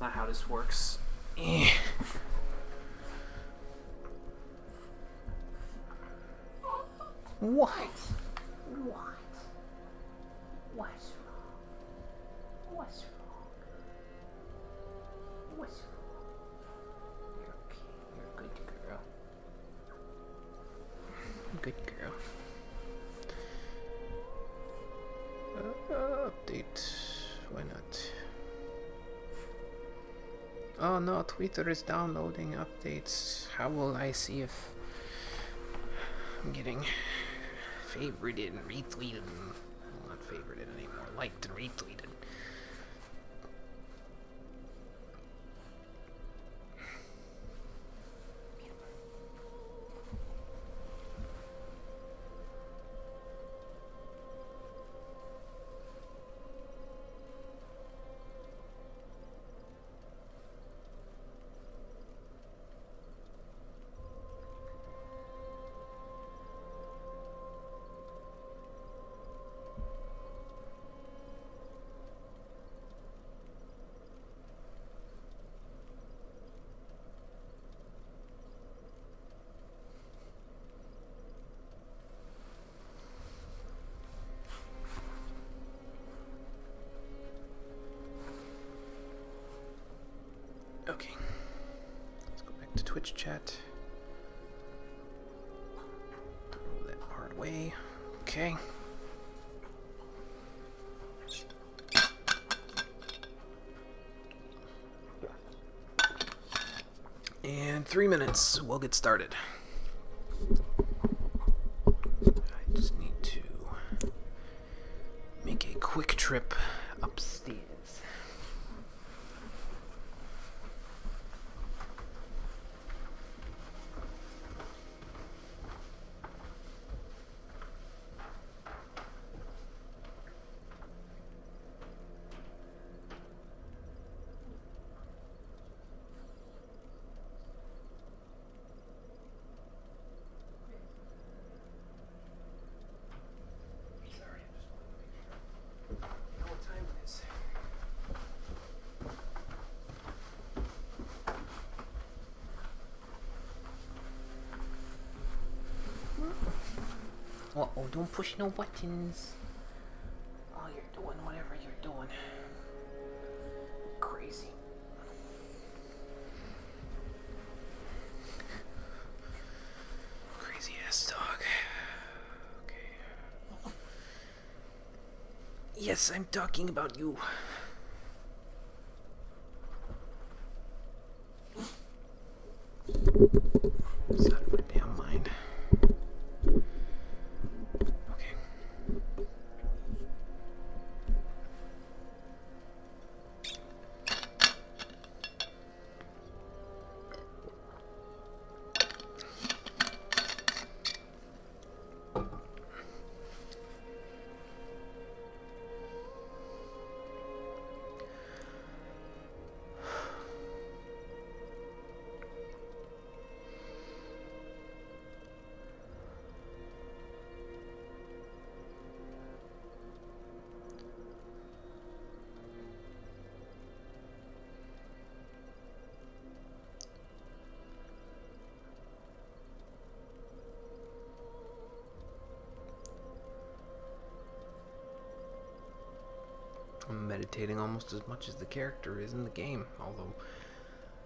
not how this works. Eh. What? What? What's wrong? What's wrong? What's wrong? You're okay. You're a good girl. Good girl. Update. Why not? Oh no, Twitter is downloading updates. How will I see if I'm getting favorited and retweeted? Well, not favorited anymore. Liked and retweeted. Okay, let's go back to Twitch chat. Throw that part away. Okay. And 3 minutes, we'll get started. I just need to make a quick trip upstairs. Uh-oh, don't push no buttons. Oh, you're doing whatever you're doing. Crazy. Crazy ass dog. Okay. Yes, I'm talking about you. It's out of my damn mind. I'm meditating almost as much as the character is in the game, although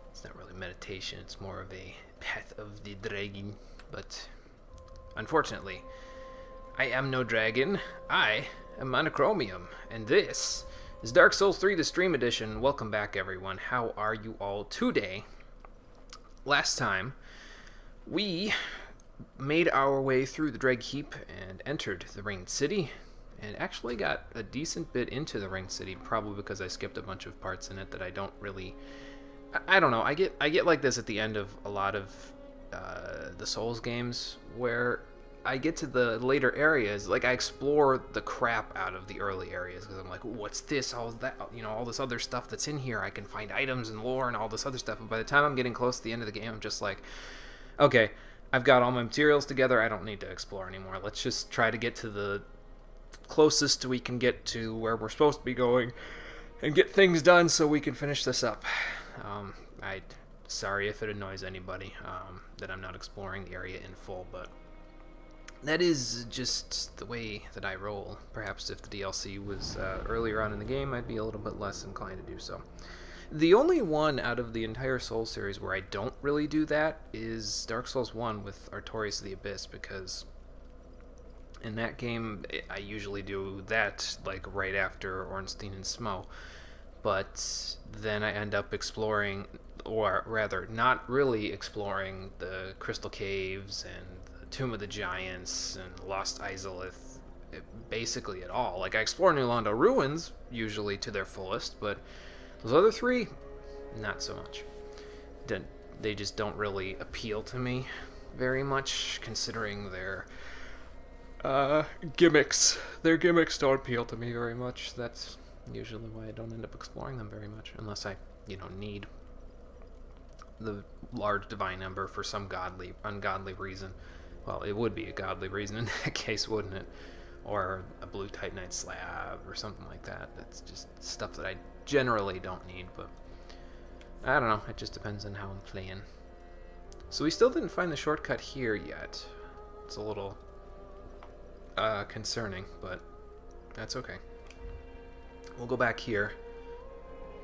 it's not really meditation, it's more of a path of the dragon. But unfortunately, I am no dragon. I am Monochromium, and this is Dark Souls 3 The Stream Edition. Welcome back, everyone. How are you all today? Last time, we made our way through the Dreg Heap and entered the Ringed City, and actually got a decent bit into the Ringed City, probably because I skipped a bunch of parts in it that I don't really... I don't know, I get like this at the end of a lot of the Souls games, where I get to the later areas, like I explore the crap out of the early areas, because I'm like, what's this, all that, you know, all this other stuff that's in here, I can find items and lore and all this other stuff, and by the time I'm getting close to the end of the game, I'm just like, okay, I've got all my materials together, I don't need to explore anymore, let's just try to get to the closest we can get to where we're supposed to be going, and get things done so we can finish this up. I sorry if it annoys anybody that I'm not exploring the area in full, but that is just the way that I roll. Perhaps if the DLC was earlier on in the game, I'd be a little bit less inclined to do so. The only one out of the entire Souls series where I don't really do that is Dark Souls 1 with Artorias of the Abyss, because in that game I usually do that like right after Ornstein and Smough, but then I end up exploring, or rather not really exploring, the Crystal Caves and the Tomb of the Giants and Lost Izalith basically at all. Like, I explore New Londo Ruins usually to their fullest, but those other three, not so much. They just don't really appeal to me very much, considering their gimmicks. Their gimmicks don't appeal to me very much. That's usually why I don't end up exploring them very much, unless I, need the large divine number for some ungodly reason. Well, it would be a godly reason in that case, wouldn't it? Or a blue Titanite slab or something like that. That's just stuff that I generally don't need, but I don't know. It just depends on how I'm playing. So we still didn't find the shortcut here yet. It's a little concerning, but that's okay. We'll go back here,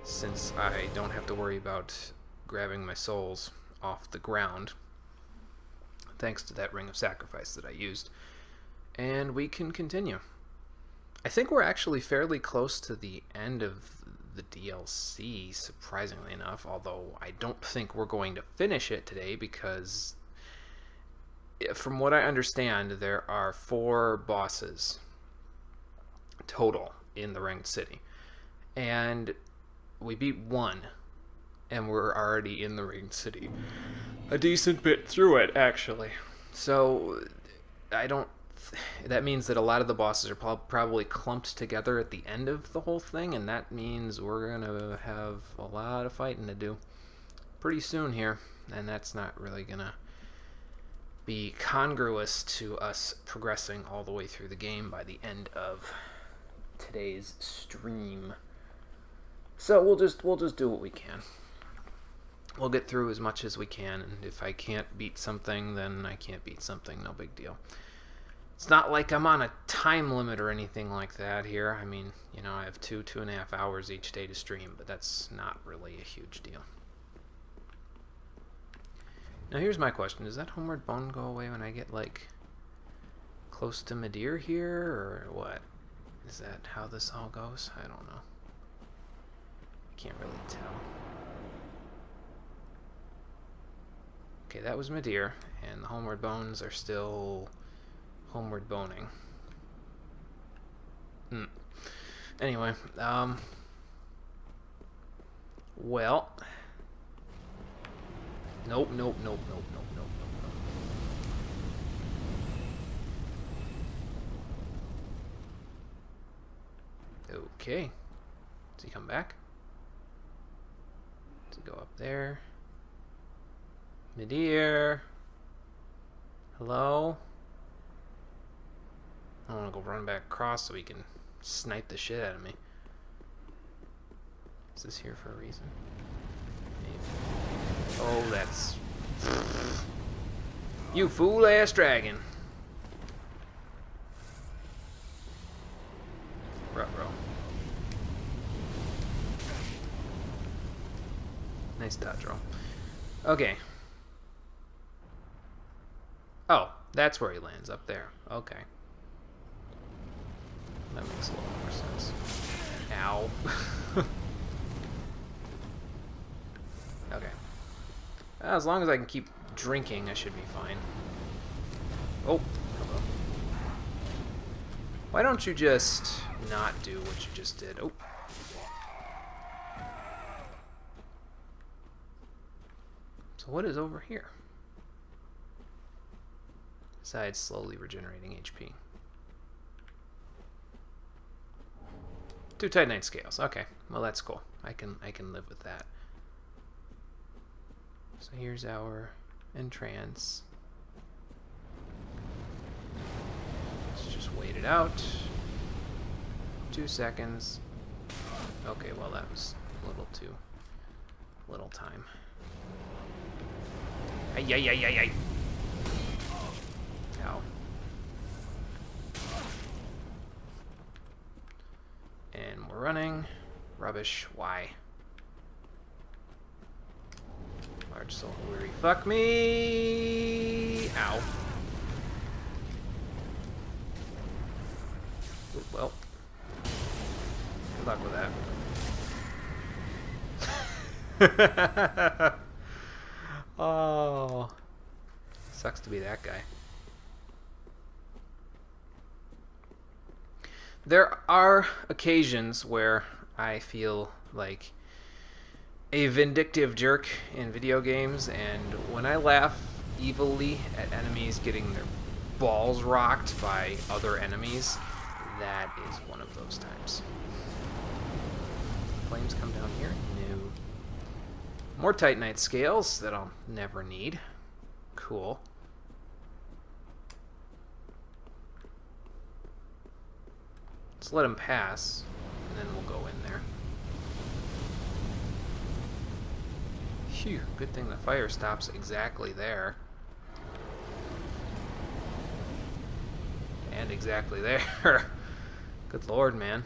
since I don't have to worry about grabbing my souls off the ground, thanks to that Ring of Sacrifice that I used. And we can continue. I think we're actually fairly close to the end of the DLC, surprisingly enough, although I don't think we're going to finish it today, because from what I understand, there are 4 bosses total in the Ringed City. And we beat 1, and we're already in the Ringed City. A decent bit through it, actually. So, that means that a lot of the bosses are probably clumped together at the end of the whole thing, and that means we're going to have a lot of fighting to do pretty soon here, and that's not really going to be congruous to us progressing all the way through the game by the end of today's stream. So we'll just do what we can. We'll get through as much as we can, and if I can't beat something, then I can't beat something, no big deal. It's not like I'm on a time limit or anything like that here. I mean, I have 2.5 hours each day to stream, but that's not really a huge deal. Now here's my question. Does that Homeward Bone go away when I get, like, close to Midir here, or what? Is that how this all goes? I don't know. I can't really tell. Okay, that was Midir, and the Homeward Bones are still homeward boning. Anyway, well, nope. Okay, does he come back? Does he go up there? Midir, hello? I want to go run back across so he can snipe the shit out of me. Is this here for a reason? Maybe. Oh, that's... You fool-ass dragon. Ruh-roh. Nice dodge roll. Okay. Oh, that's where he lands, up there. Okay. That makes a little more sense. Ow. Okay. As long as I can keep drinking, I should be fine. Oh, hello. Why don't you just not do what you just did? Oh. So what is over here? Besides slowly regenerating HP. 2 Titanite scales. Okay, well that's cool. I can live with that. So here's our entrance. Let's just wait it out. 2 seconds. Okay, well that was a little too little time. Ay, ay, ay, ay, ay. Ow. And we're running. Rubbish. Why? Large soul weary. Fuck me! Ow. Ooh, well. Good luck with that. Oh. Sucks to be that guy. There are occasions where I feel like a vindictive jerk in video games, and when I laugh evilly at enemies getting their balls rocked by other enemies, that is one of those times. Flames come down here? No. More Titanite scales that I'll never need. Cool. Let's let him pass, and then we'll go in there. Phew, good thing the fire stops exactly there. And exactly there. Good lord, man.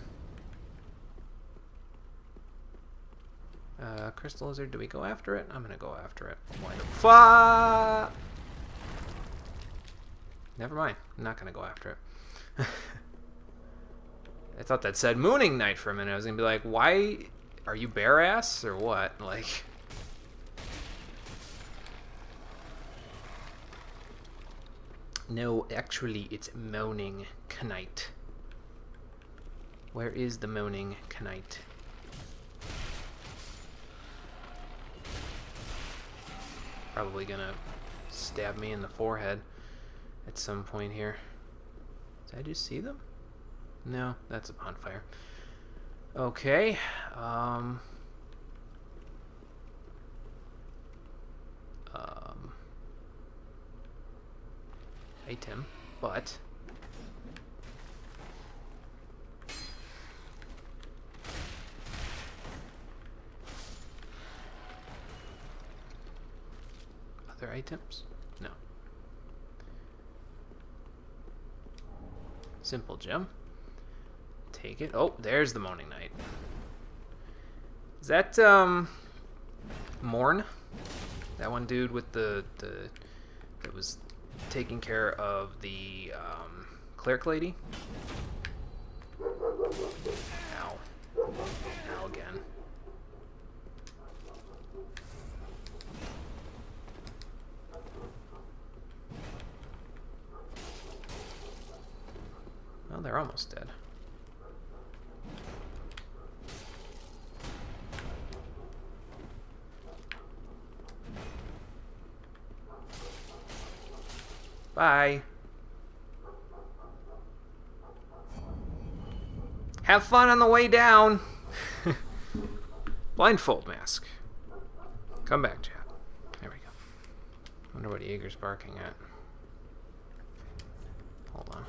Crystal Lizard, do we go after it? I'm gonna go after it. Why the fuck? Never mind. I'm not gonna go after it. I thought that said Mooning Knight for a minute. I was gonna be like, why? Are you bare ass or what? Like. No, actually, it's Moaning Knight. Where is the Moaning Knight? Probably gonna stab me in the forehead at some point here. Did I just see them? No, that's a bonfire. Okay. Item, but other items? No. Simple gem. Take it. Oh, there's the Moaning Knight. Is that Morn? That one dude with the that was taking care of the cleric lady? Ow. Ow again. Well, they're almost dead. Bye. Have fun on the way down. Blindfold mask. Come back, chat. There we go. Wonder what Jaeger's barking at. Hold on.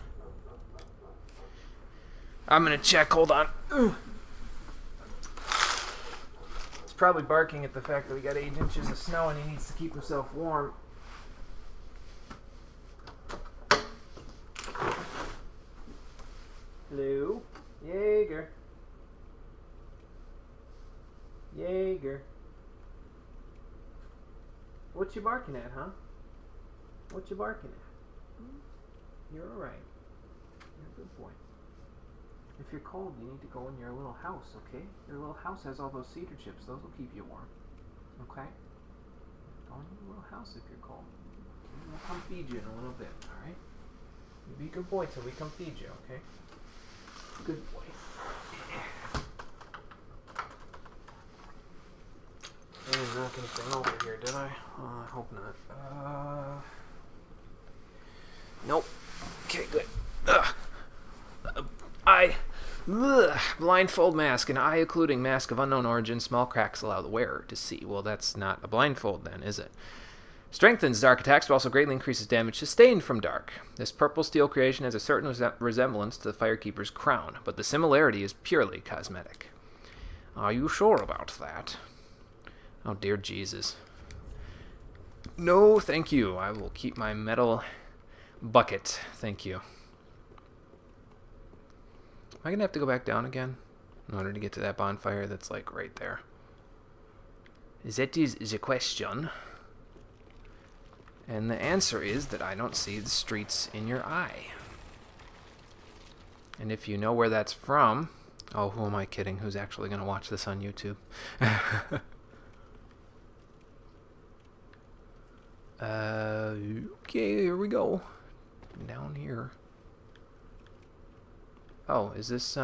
I'm gonna check. Hold on. He's probably barking at the fact that we got 8 inches of snow and he needs to keep himself warm. Hello? Jaeger. Jaeger. What you barking at, huh? What you barking at? You're alright. You're a good boy. If you're cold, you need to go in your little house, okay? Your little house has all those cedar chips. Those will keep you warm. Okay? Go in your little house if you're cold. Okay? We'll come feed you in a little bit, alright? You be a good boy till we come feed you, okay? Good boy. I didn't knock anything over here, did I? I hope not. Nope. Okay, good. Blindfold mask, an eye occluding mask of unknown origin. Small cracks allow the wearer to see. Well, that's not a blindfold then, is it? Strengthens dark attacks, but also greatly increases damage sustained from dark. This purple steel creation has a certain resemblance to the Firekeeper's crown, but the similarity is purely cosmetic. Are you sure about that? Oh, dear Jesus. No, thank you. I will keep my metal bucket. Thank you. Am I going to have to go back down again in order to get to that bonfire that's, like, right there? That is the question. And the answer is that I don't see the streets in your eye. And if you know where that's from... Oh, who am I kidding? Who's actually going to watch this on YouTube? Okay, here we go. Down here. Oh, is this,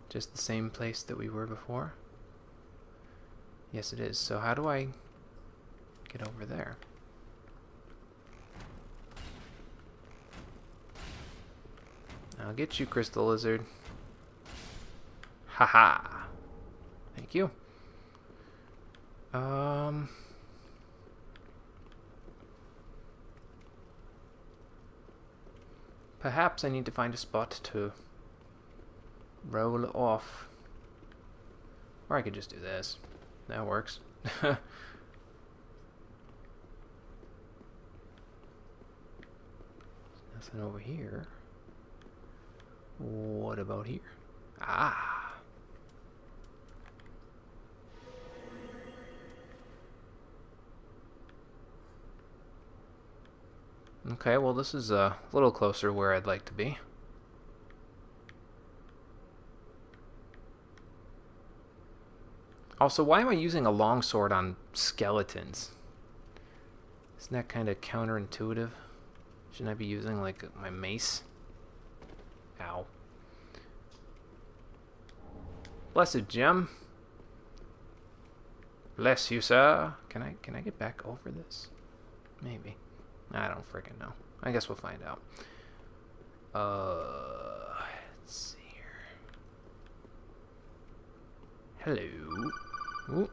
just the same place that we were before? Yes, it is. So how do I get over there? I'll get you, Crystal Lizard. Haha. Thank you. Perhaps I need to find a spot to roll off. Or I could just do this. That works. Nothing over here. What about here? Ah. Okay, well this is a little closer where I'd like to be. Also, why am I using a longsword on skeletons? Isn't that kind of counterintuitive? Shouldn't I be using, like, my mace? Ow. Blessed gem. Bless you, sir. Can I get back over this? Maybe. I don't freaking know. I guess we'll find out. Let's see here. Hello. Ooh.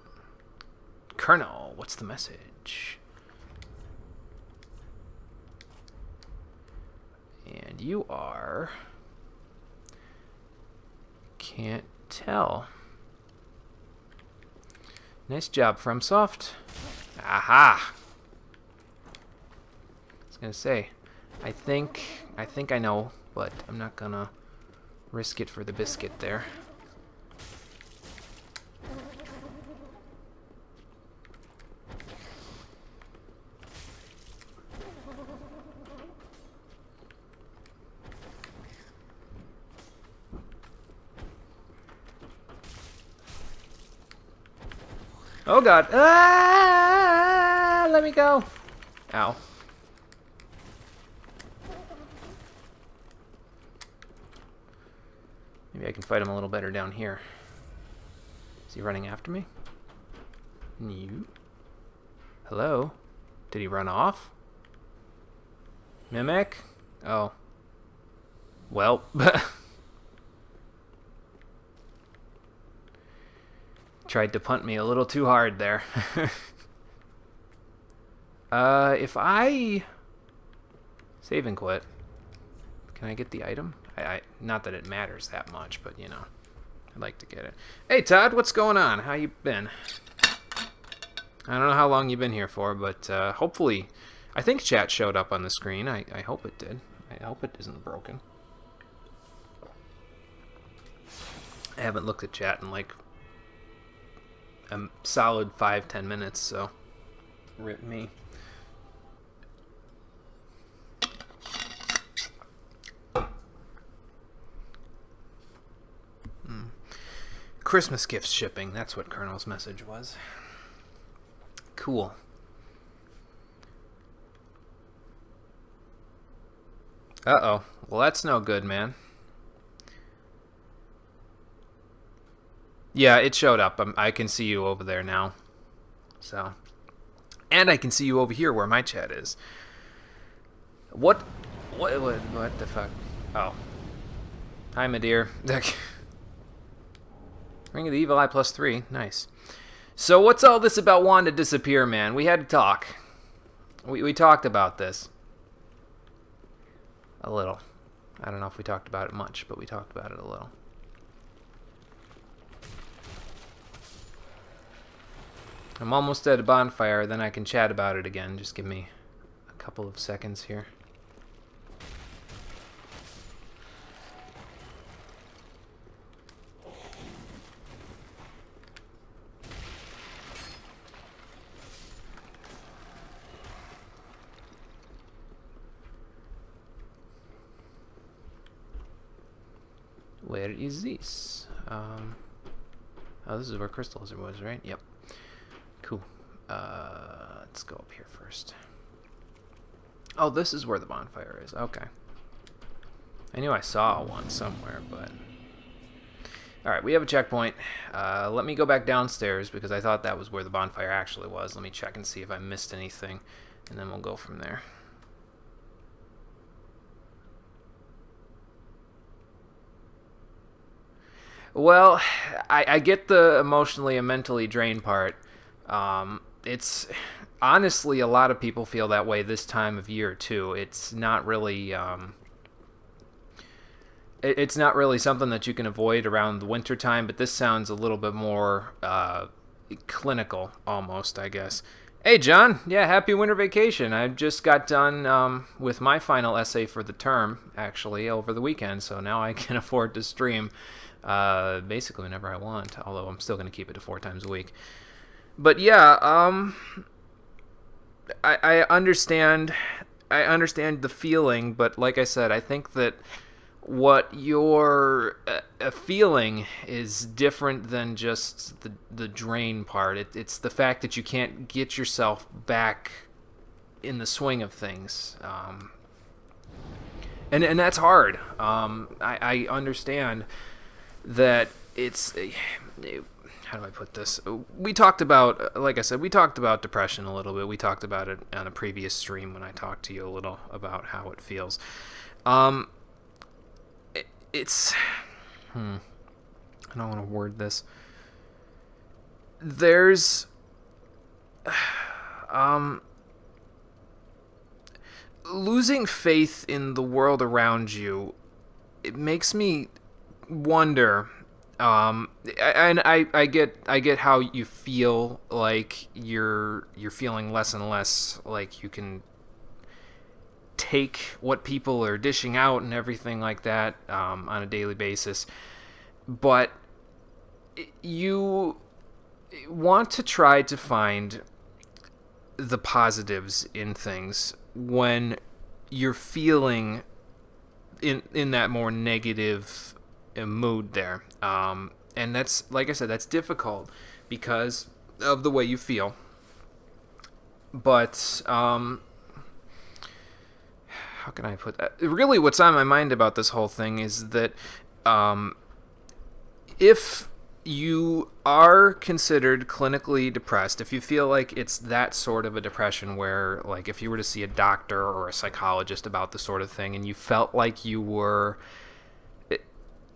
Colonel, what's the message? And you are... Can't tell. Nice job, FromSoft. Aha! I was gonna say, I think I know, but I'm not gonna risk it for the biscuit there. Oh god. Ah! Let me go. Ow. Maybe I can fight him a little better down here. Is he running after me? You? Hello? Did he run off? Mimic? Oh. Well. Tried to punt me a little too hard there. If I save and quit, can I get the item? Not that it matters that much, but you know, I'd like to get it. Hey Todd, what's going on? How you been? I don't know how long you've been here for, but hopefully, I think chat showed up on the screen. I hope it did. I hope it isn't broken. I haven't looked at chat in like a solid 5-10 minutes, so rip me. Christmas gifts shipping, that's what Colonel's message was. Cool. Uh-oh. Well, that's no good, man. Yeah, it showed up. I can see you over there now. So. And I can see you over here where my chat is. What the fuck? Oh. Hi, my dear. Ring of the Evil Eye +3. Nice. So what's all this about wanting to disappear, man? We had to talk. We talked about this. A little. I don't know if we talked about it much, but we talked about it a little. I'm almost at a bonfire, then I can chat about it again. Just give me a couple of seconds here. Where is this? Oh, this is where Crystal Lizard was, right? Yep. Cool. Let's go up here first. Oh, this is where the bonfire is. Okay. I knew I saw one somewhere, but... Alright, we have a checkpoint. Let me go back downstairs because I thought that was where the bonfire actually was. Let me check and see if I missed anything, and then we'll go from there. Well, I get the emotionally and mentally drained part. It's honestly, a lot of people feel that way this time of year too. It's not really it's not really something that you can avoid around the winter time, but this sounds a little bit more clinical almost, I guess. Hey John, yeah, happy winter vacation. I just got done with my final essay for the term actually over the weekend, so now I can afford to stream basically whenever I want, although I'm still going to keep it to 4 times a week. But yeah, I understand the feeling, but like I said, I think that what you're feeling is different than just the drain part. It's the fact that you can't get yourself back in the swing of things, and that's hard. I understand that it's how do I put this? We talked about, like I said, we talked about depression a little bit. We talked about it on a previous stream when I talked to you a little about how it feels. It's I don't want to word this. There's losing faith in the world around you. It makes me wonder. And I get how you feel like you're feeling less and less like you can take what people are dishing out and everything like that on a daily basis, but you want to try to find the positives in things when you're feeling in that more negative mood there, and that's, like I said, that's difficult because of the way you feel, but how can I put that? Really, what's on my mind about this whole thing is that if you are considered clinically depressed, if you feel like it's that sort of a depression where, like, if you were to see a doctor or a psychologist about this sort of thing and you felt like you were,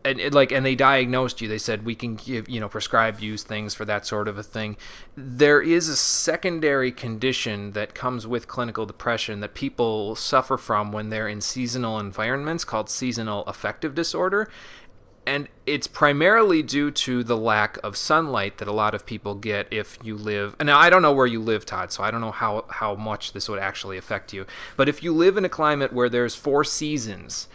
and they diagnosed you, they said, we can give, prescribe you things for that sort of a thing. There is a secondary condition that comes with clinical depression that people suffer from when they're in seasonal environments called seasonal affective disorder. And it's primarily due to the lack of sunlight that a lot of people get if you live... And now, I don't know where you live, Todd, so I don't know how much this would actually affect you. But if you live in a climate where there's 4 seasons,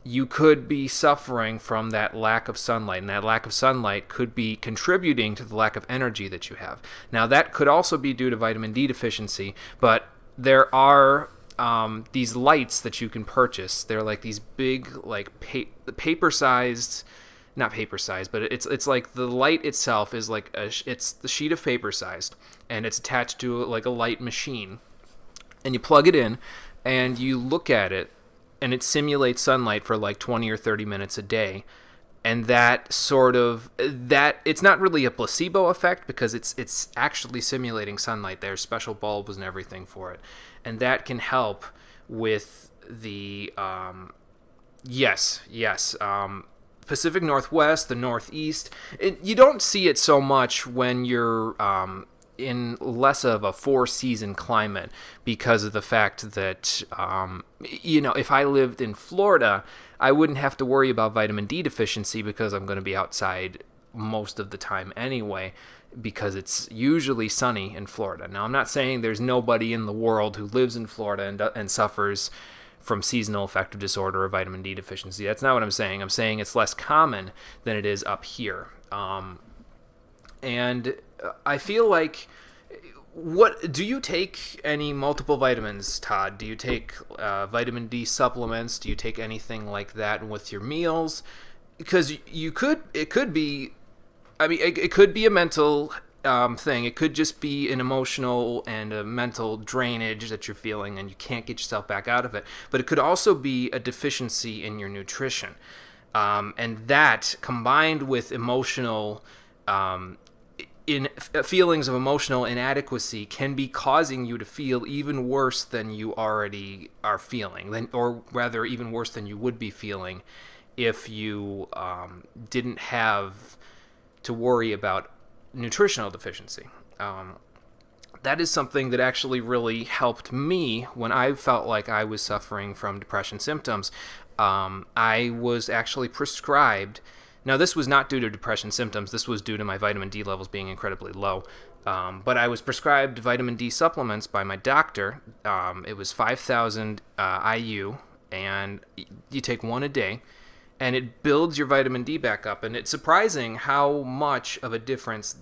you could be suffering from that lack of sunlight, and that lack of sunlight could be contributing to the lack of energy that you have. Now, that could also be due to vitamin D deficiency, but there are these lights that you can purchase. They're like these big, like paper-sized, not paper-sized, but it's like the light itself is like it's the sheet of paper sized, and it's attached to like a light machine, and you plug it in, and you look at it, and it simulates sunlight for like 20 or 30 minutes a day. And that sort of, it's not really a placebo effect because it's actually simulating sunlight. There's special bulbs and everything for it. And that can help with the, Pacific Northwest, the Northeast. You don't see it so much when you're in less of a 4-season climate because of the fact that, if I lived in Florida, I wouldn't have to worry about vitamin D deficiency because I'm going to be outside most of the time anyway, because it's usually sunny in Florida. Now, I'm not saying there's nobody in the world who lives in Florida and suffers from seasonal affective disorder or vitamin D deficiency. That's not what I'm saying. I'm saying it's less common than it is up here. And I feel like, what do you take any multiple vitamins, Todd? Do you take vitamin D supplements? Do you take anything like that with your meals? Because it could be, I mean, it could be a mental thing. It could just be an emotional and a mental drainage that you're feeling and you can't get yourself back out of it. But it could also be a deficiency in your nutrition. And that, combined with emotional feelings of emotional inadequacy, can be causing you to feel even worse than you already are feeling, or rather even worse than you would be feeling if you didn't have to worry about nutritional deficiency. That is something that actually really helped me when I felt like I was suffering from depression symptoms. I was actually prescribed. Now, this was not due to depression symptoms. This was due to my vitamin D levels being incredibly low. But I was prescribed vitamin D supplements by my doctor. It was 5,000 IU, and you take one a day, and it builds your vitamin D back up. And it's surprising how much of a difference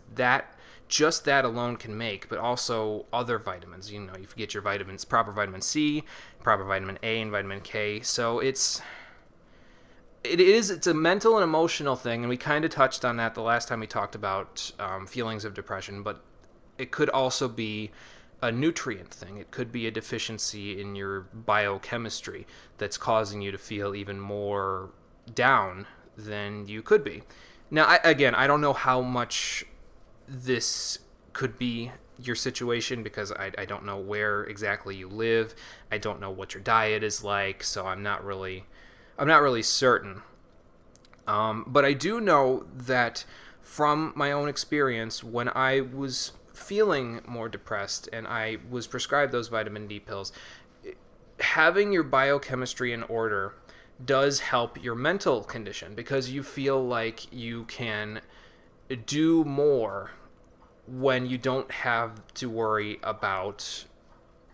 just that alone can make, but also other vitamins. You get your vitamins, proper vitamin C, proper vitamin A, and vitamin K. So it's a mental and emotional thing, and we kind of touched on that the last time we talked about feelings of depression, but it could also be a nutrient thing. It could be a deficiency in your biochemistry that's causing you to feel even more down than you could be. Now, I don't know how much this could be your situation, because I don't know where exactly you live. I don't know what your diet is like, so I'm not really certain. But I do know that from my own experience, when I was feeling more depressed and I was prescribed those vitamin D pills, having your biochemistry in order does help your mental condition, because you feel like you can do more when you don't have to worry about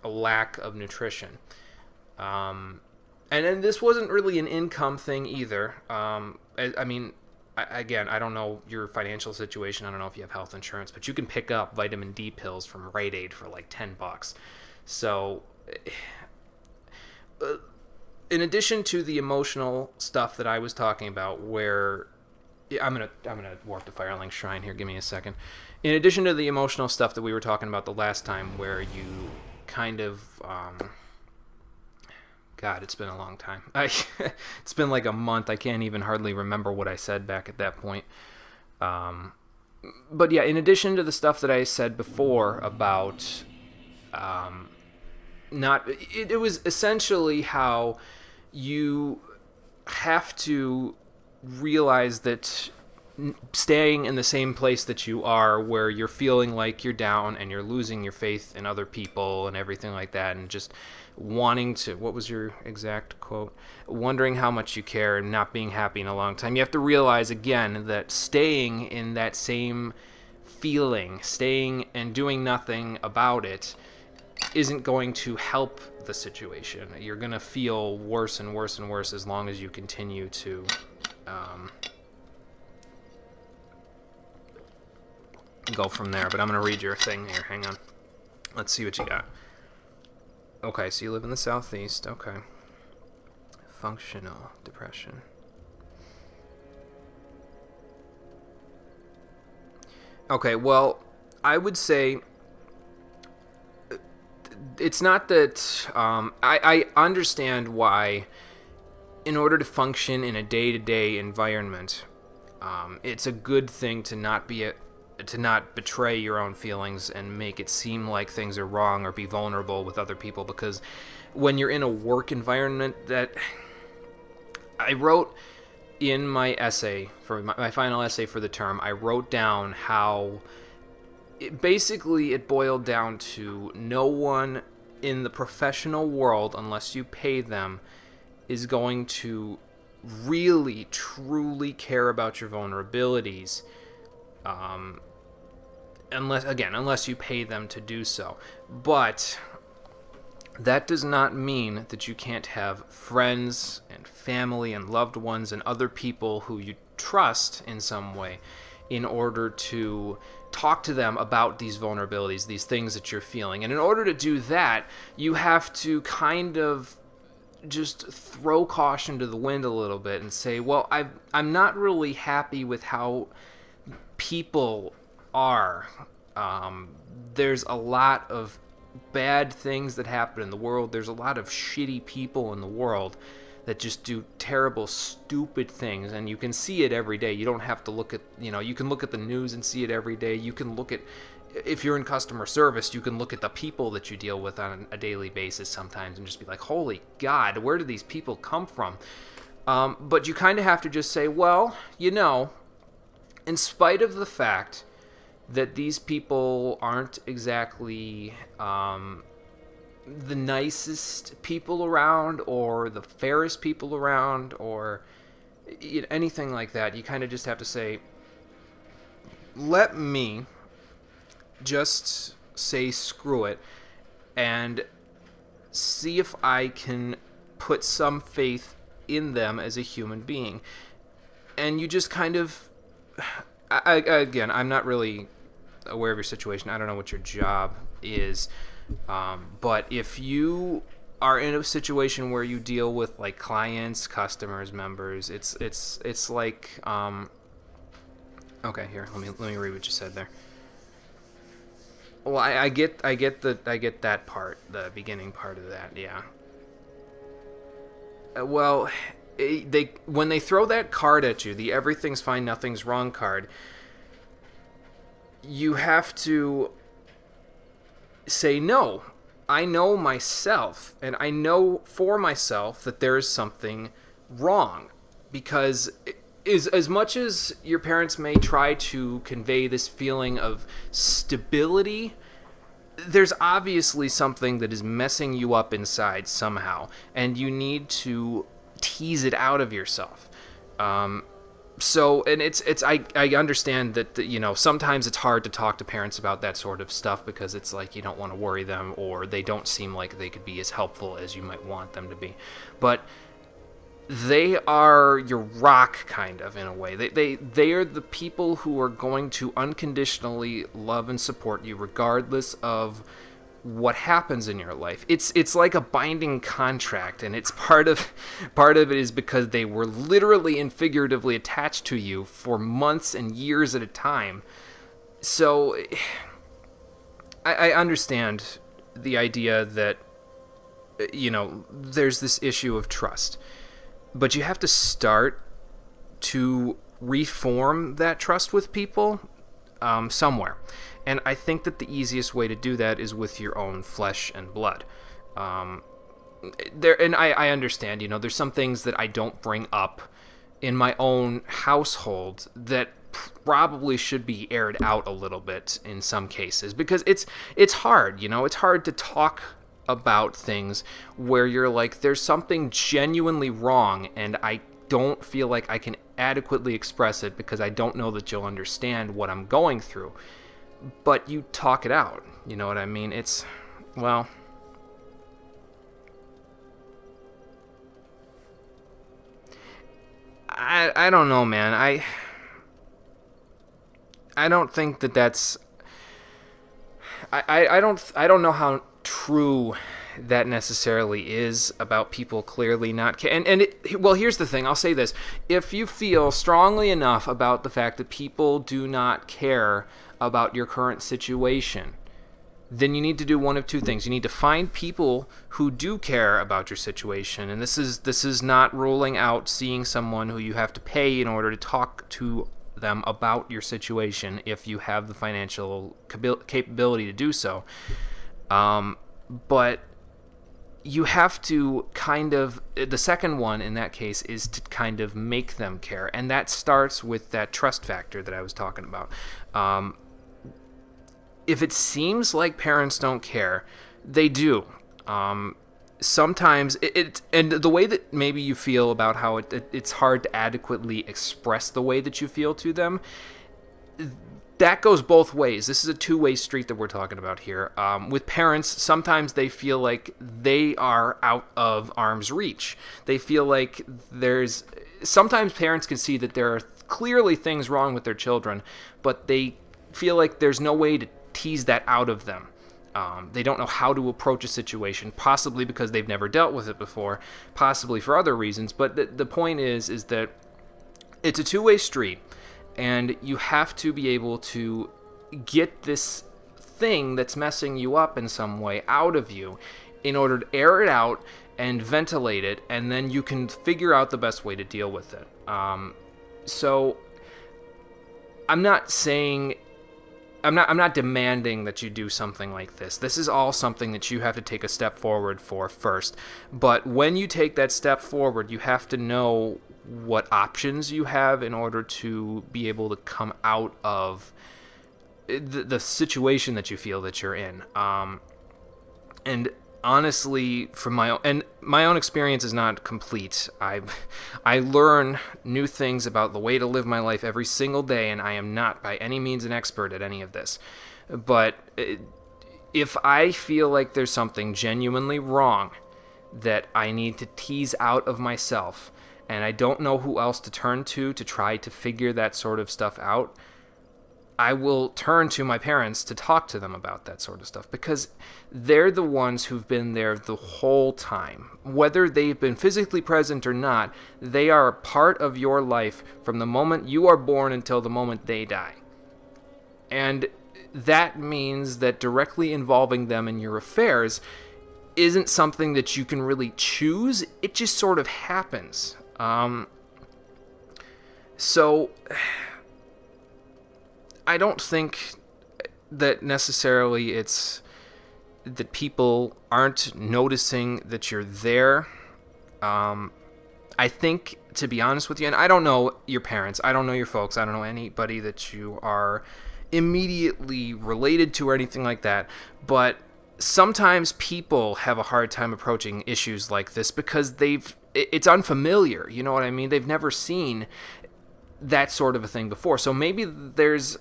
a lack of nutrition. And then this wasn't really an income thing either. I mean, again, I don't know your financial situation. I don't know if you have health insurance, but you can pick up vitamin D pills from Rite Aid for like $10. So, in addition to the emotional stuff that I was talking about, where I'm gonna warp the Firelink Shrine here. Give me a second. In addition to the emotional stuff that we were talking about the last time, where you kind of God, it's been a long time. It's been like a month. I can't even hardly remember what I said back at that point. But yeah, in addition to the stuff that I said before about it was essentially how you have to realize that staying in the same place that you are, where you're feeling like you're down and you're losing your faith in other people and everything like that, and just wanting to, what was your exact quote? Wondering how much you care and not being happy in a long time. You have to realize again that staying in that same feeling, staying and doing nothing about it, isn't going to help the situation. You're going to feel worse and worse and worse as long as you continue to go from there. But I'm going to read your thing here. Hang on. Let's see what you got. Okay, so you live in the Southeast. Okay. Functional depression. Okay, well, I would say it's not that I understand why, in order to function in a day-to-day environment, it's a good thing to not betray your own feelings and make it seem like things are wrong or be vulnerable with other people, because when you're in a work environment, that I wrote in my essay, for my final essay for the term, I wrote down how it boiled down to no one in the professional world, unless you pay them, is going to really, truly care about your vulnerabilities unless you pay them to do so. But that does not mean that you can't have friends and family and loved ones and other people who you trust in some way in order to talk to them about these vulnerabilities, these things that you're feeling. And in order to do that, you have to kind of just throw caution to the wind a little bit and say, well, I'm not really happy with how people are. There's a lot of bad things that happen in the world. There's a lot of shitty people in the world that just do terrible, stupid things, and you can see it every day. You don't have to look at, you can look at the news and see it every day. You can look at, if you're in customer service, you can look at the people that you deal with on a daily basis sometimes and just be like, holy God, where do these people come from? But you kind of have to just say, well, in spite of the fact that these people aren't exactly the nicest people around or the fairest people around or anything like that, you kind of just have to say, let me just say screw it and see if I can put some faith in them as a human being. And you just kind of, again, I'm not really aware of your situation. I don't know what your job is. But if you are in a situation where you deal with like clients, customers, members, it's like, okay, here, let me read what you said there. Well, I get that part, the beginning part of that, yeah. Well, when they throw that card at you, the everything's fine, nothing's wrong card, you have to say, no, I know myself, and I know for myself that there is something wrong. Because as much as your parents may try to convey this feeling of stability, there's obviously something that is messing you up inside somehow, and you need to tease it out of yourself. So, and I understand that, sometimes it's hard to talk to parents about that sort of stuff because it's like you don't want to worry them or they don't seem like they could be as helpful as you might want them to be. But they are your rock, kind of, in a way. They are the people who are going to unconditionally love and support you regardless of what happens in your life. It's like a binding contract, and it's part of it is because they were literally and figuratively attached to you for months and years at a time. So I understand the idea that there's this issue of trust, but you have to start to reform that trust with people somewhere. And I think that the easiest way to do that is with your own flesh and blood. I understand, there's some things that I don't bring up in my own household that probably should be aired out a little bit in some cases, because it's hard, it's hard to talk about things where you're like, there's something genuinely wrong and I don't feel like I can adequately express it because I don't know that you'll understand what I'm going through. But you talk it out, you know what I mean? It's, well, I don't know, man. I don't think that's, I don't know how true that necessarily is about people clearly not well, here's the thing, I'll say this. If you feel strongly enough about the fact that people do not care about your current situation, then you need to do one of two things. You need to find people who do care about your situation, and this is not ruling out seeing someone who you have to pay in order to talk to them about your situation if you have the financial capability to do so. But you have to the second one in that case is to kind of make them care, and that starts with that trust factor that I was talking about. If it seems like parents don't care, they do. Sometimes and the way that maybe you feel about how it's hard to adequately express the way that you feel to them, that goes both ways. This is a two-way street that we're talking about here. With parents, sometimes they feel like they are out of arm's reach. They feel like sometimes parents can see that there are clearly things wrong with their children, but they feel like there's no way to tease that out of them. They don't know how to approach a situation, possibly because they've never dealt with it before, possibly for other reasons. But the point is that it's a two-way street. And you have to be able to get this thing that's messing you up in some way out of you in order to air it out and ventilate it, and then you can figure out the best way to deal with it. So I'm not demanding that you do something like this. This is all something that you have to take a step forward for first. But when you take that step forward, you have to know what options you have in order to be able to come out of the situation that you feel that you're in. And honestly, from my own experience is not complete. I learn new things about the way to live my life every single day, and I am not by any means an expert at any of this. But if I feel like there's something genuinely wrong that I need to tease out of myself, and I don't know who else to turn to try to figure that sort of stuff out, I will turn to my parents to talk to them about that sort of stuff, because they're the ones who've been there the whole time. Whether they've been physically present or not, they are a part of your life from the moment you are born until the moment they die. And that means that directly involving them in your affairs isn't something that you can really choose. It just sort of happens. So I don't think that necessarily it's that people aren't noticing that you're there. I think, to be honest with you, and I don't know your parents, I don't know your folks, I don't know anybody that you are immediately related to or anything like that, but sometimes people have a hard time approaching issues like this because it's unfamiliar, you know what I mean? They've never seen that sort of a thing before. So maybe there's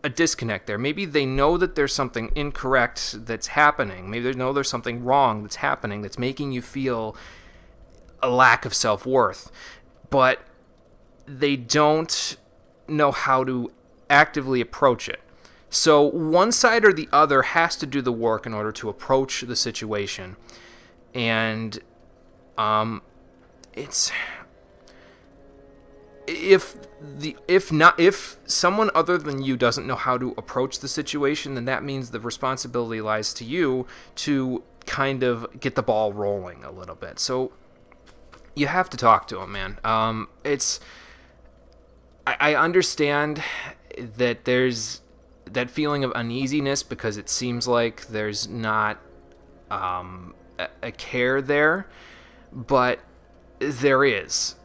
a disconnect there. Maybe they know that there's something incorrect that's happening. Maybe they know there's something wrong that's happening that's making you feel a lack of self-worth. But they don't know how to actively approach it. So one side or the other has to do the work in order to approach the situation. And it's if someone other than you doesn't know how to approach the situation, then that means the responsibility lies to you to kind of get the ball rolling a little bit. So you have to talk to them, man. I understand that there's that feeling of uneasiness because it seems like there's not a care there, but there is.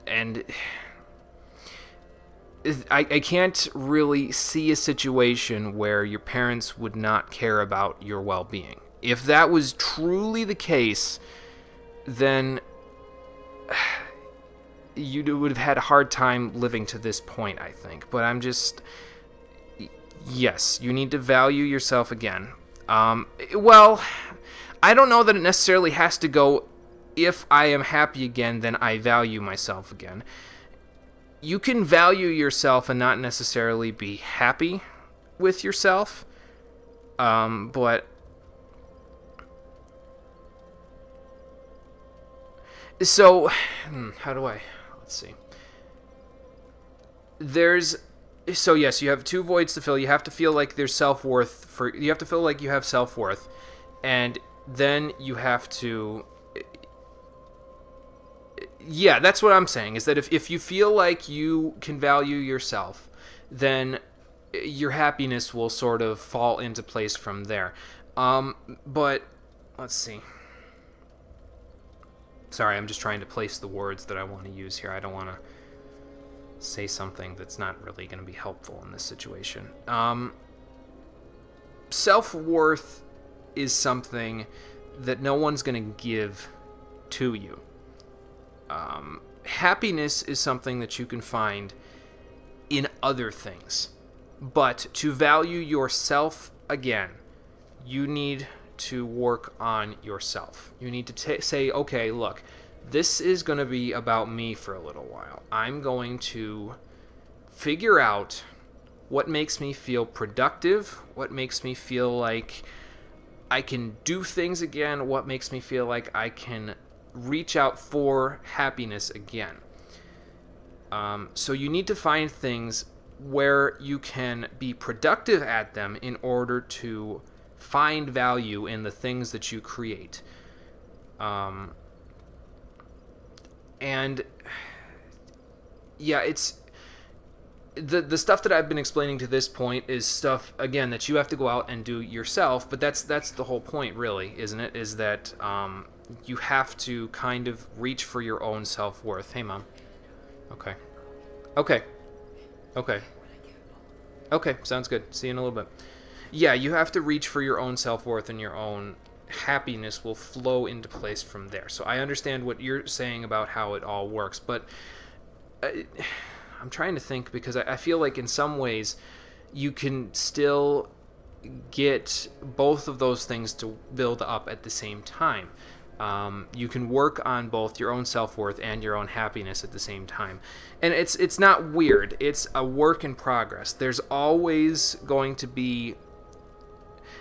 And I can't really see a situation where your parents would not care about your well-being. If that was truly the case, then you would have had a hard time living to this point, I think. But yes, you need to value yourself again. Well, I don't know that it necessarily has to go, if I am happy again, then I value myself again. You can value yourself and not necessarily be happy with yourself. But so, let's see. So yes, you have two voids to fill. You have to feel like there's self-worth you have to feel like you have self-worth, and then you have to. Yeah, that's what I'm saying, is that if you feel like you can value yourself, then your happiness will sort of fall into place from there. But let's see. Sorry, I'm just trying to place the words that I want to use here. I don't want to say something that's not really going to be helpful in this situation. Self-worth is something that no one's going to give to you. Happiness is something that you can find in other things. But to value yourself again, you need to work on yourself. You need to say, okay, look, this is going to be about me for a little while. I'm going to figure out what makes me feel productive, what makes me feel like I can do things again, what makes me feel like I can reach out for happiness again. So you need to find things where you can be productive at them in order to find value in the things that you create. And yeah, it's the stuff that I've been explaining to this point is stuff, again, that you have to go out and do yourself, but that's the whole point, really, isn't it? Is that you have to kind of reach for your own self-worth. Hey, Mom. Okay. Okay, sounds good. See you in a little bit. Yeah, you have to reach for your own self-worth, and your own happiness will flow into place from there. So I understand what you're saying about how it all works, but I'm trying to think, because I feel like in some ways you can still get both of those things to build up at the same time. You can work on both your own self-worth and your own happiness at the same time. And it's not weird. It's a work in progress. There's always going to be,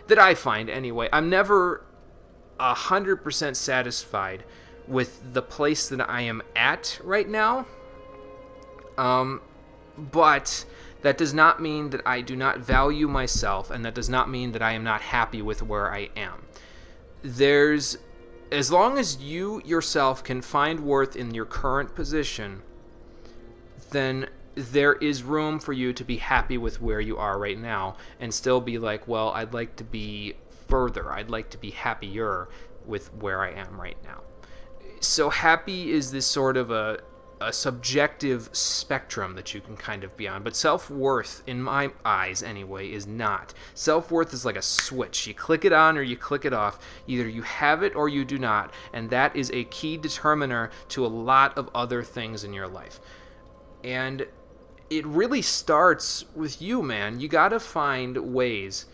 that I find anyway, I'm never 100% satisfied with the place that I am at right now. But that does not mean that I do not value myself, and that does not mean that I am not happy with where I am. As long as you yourself can find worth in your current position, then there is room for you to be happy with where you are right now and still be like, well, I'd like to be further. I'd like to be happier with where I am right now. So happy is this sort of a subjective spectrum that you can kind of be on, but self-worth, in my eyes anyway, is not. Self-worth is like a switch. You click it on or you click it off. Either you have it or you do not, and that is a key determiner to a lot of other things in your life. And it really starts with you, man. You gotta find ways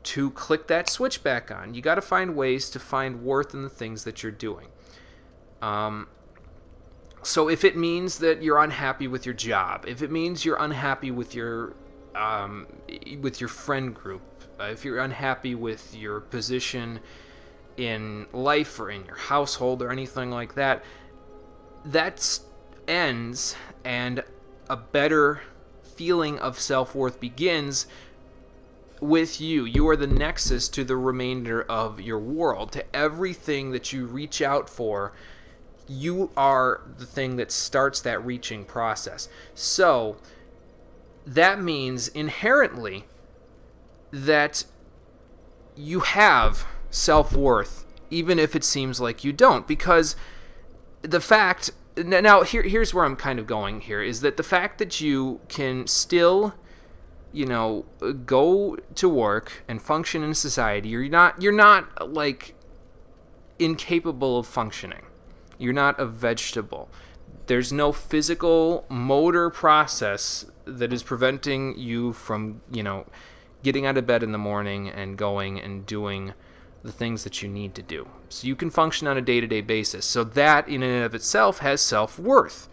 to click that switch back on. You gotta find ways to find worth in the things that you're doing. So if it means that you're unhappy with your job, if it means you're unhappy with your friend group, if you're unhappy with your position in life or in your household or anything like that, that ends, and a better feeling of self-worth begins with you. You are the nexus to the remainder of your world, to everything that you reach out for. You are the thing that starts that reaching process. So that means inherently that you have self-worth, even if it seems like you don't. Because the fact, now here's where I'm kind of going here, is that the fact that you can still, go to work and function in society, you're not like incapable of functioning. You're not a vegetable. There's no physical motor process that is preventing you from, getting out of bed in the morning and going and doing the things that you need to do. So you can function on a day-to-day basis. So that in and of itself has self-worth.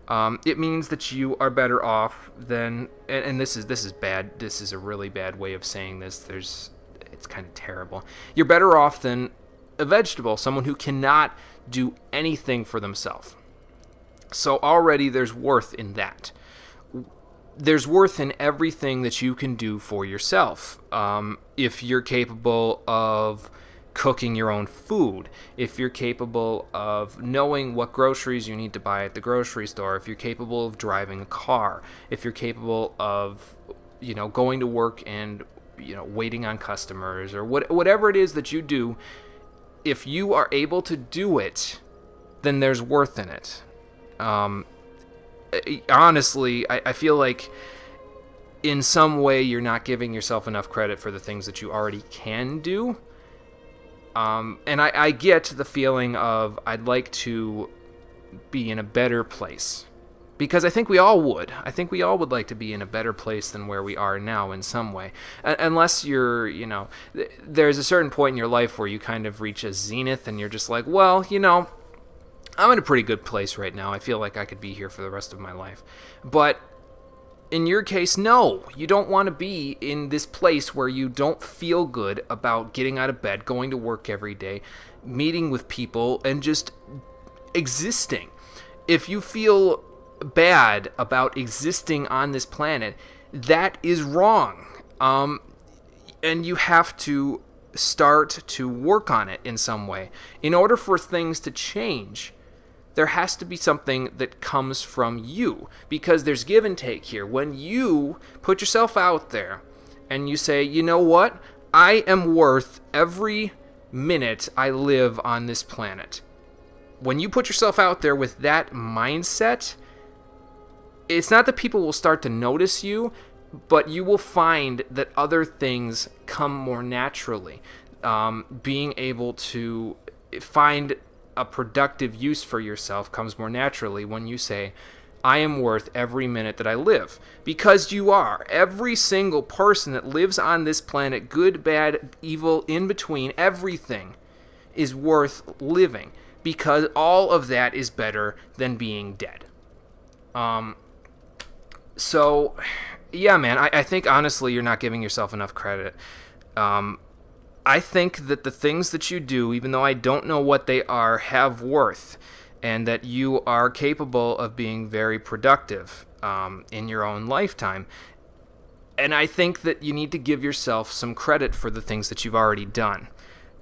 It means that you are better off than, and this is bad. This is a really bad way of saying this. It's kind of terrible. You're better off than a vegetable, someone who cannot do anything for themselves. So already there's worth in that. There's worth in everything that you can do for yourself. If you're capable of cooking your own food, if you're capable of knowing what groceries you need to buy at the grocery store, if you're capable of driving a car, if you're capable of, going to work and, waiting on customers, or whatever it is that you do, if you are able to do it, then there's worth in it. Honestly, I feel like in some way you're not giving yourself enough credit for the things that you already can do. And I get the feeling of I'd like to be in a better place. Because I think we all would. I think we all would like to be in a better place than where we are now in some way. Unless you're, there's a certain point in your life where you kind of reach a zenith and you're just like, well, I'm in a pretty good place right now. I feel like I could be here for the rest of my life. But in your case, no. You don't want to be in this place where you don't feel good about getting out of bed, going to work every day, meeting with people, and just existing. If you feel bad about existing on this planet, that is wrong. And you have to start to work on it in some way. In order for things to change, there has to be something that comes from you, because there's give and take here. When you put yourself out there and you say, you know what, I am worth every minute I live on this planet. When you put yourself out there with that mindset, it's not that people will start to notice you, but you will find that other things come more naturally. Being able to find a productive use for yourself comes more naturally when you say, I am worth every minute that I live. Because you are. Every single person that lives on this planet, good, bad, evil, in between, everything is worth living. Because all of that is better than being dead. So, yeah, man, I think honestly you're not giving yourself enough credit. I think that the things that you do, even though I don't know what they are, have worth, and that you are capable of being very productive in your own lifetime. And I think that you need to give yourself some credit for the things that you've already done,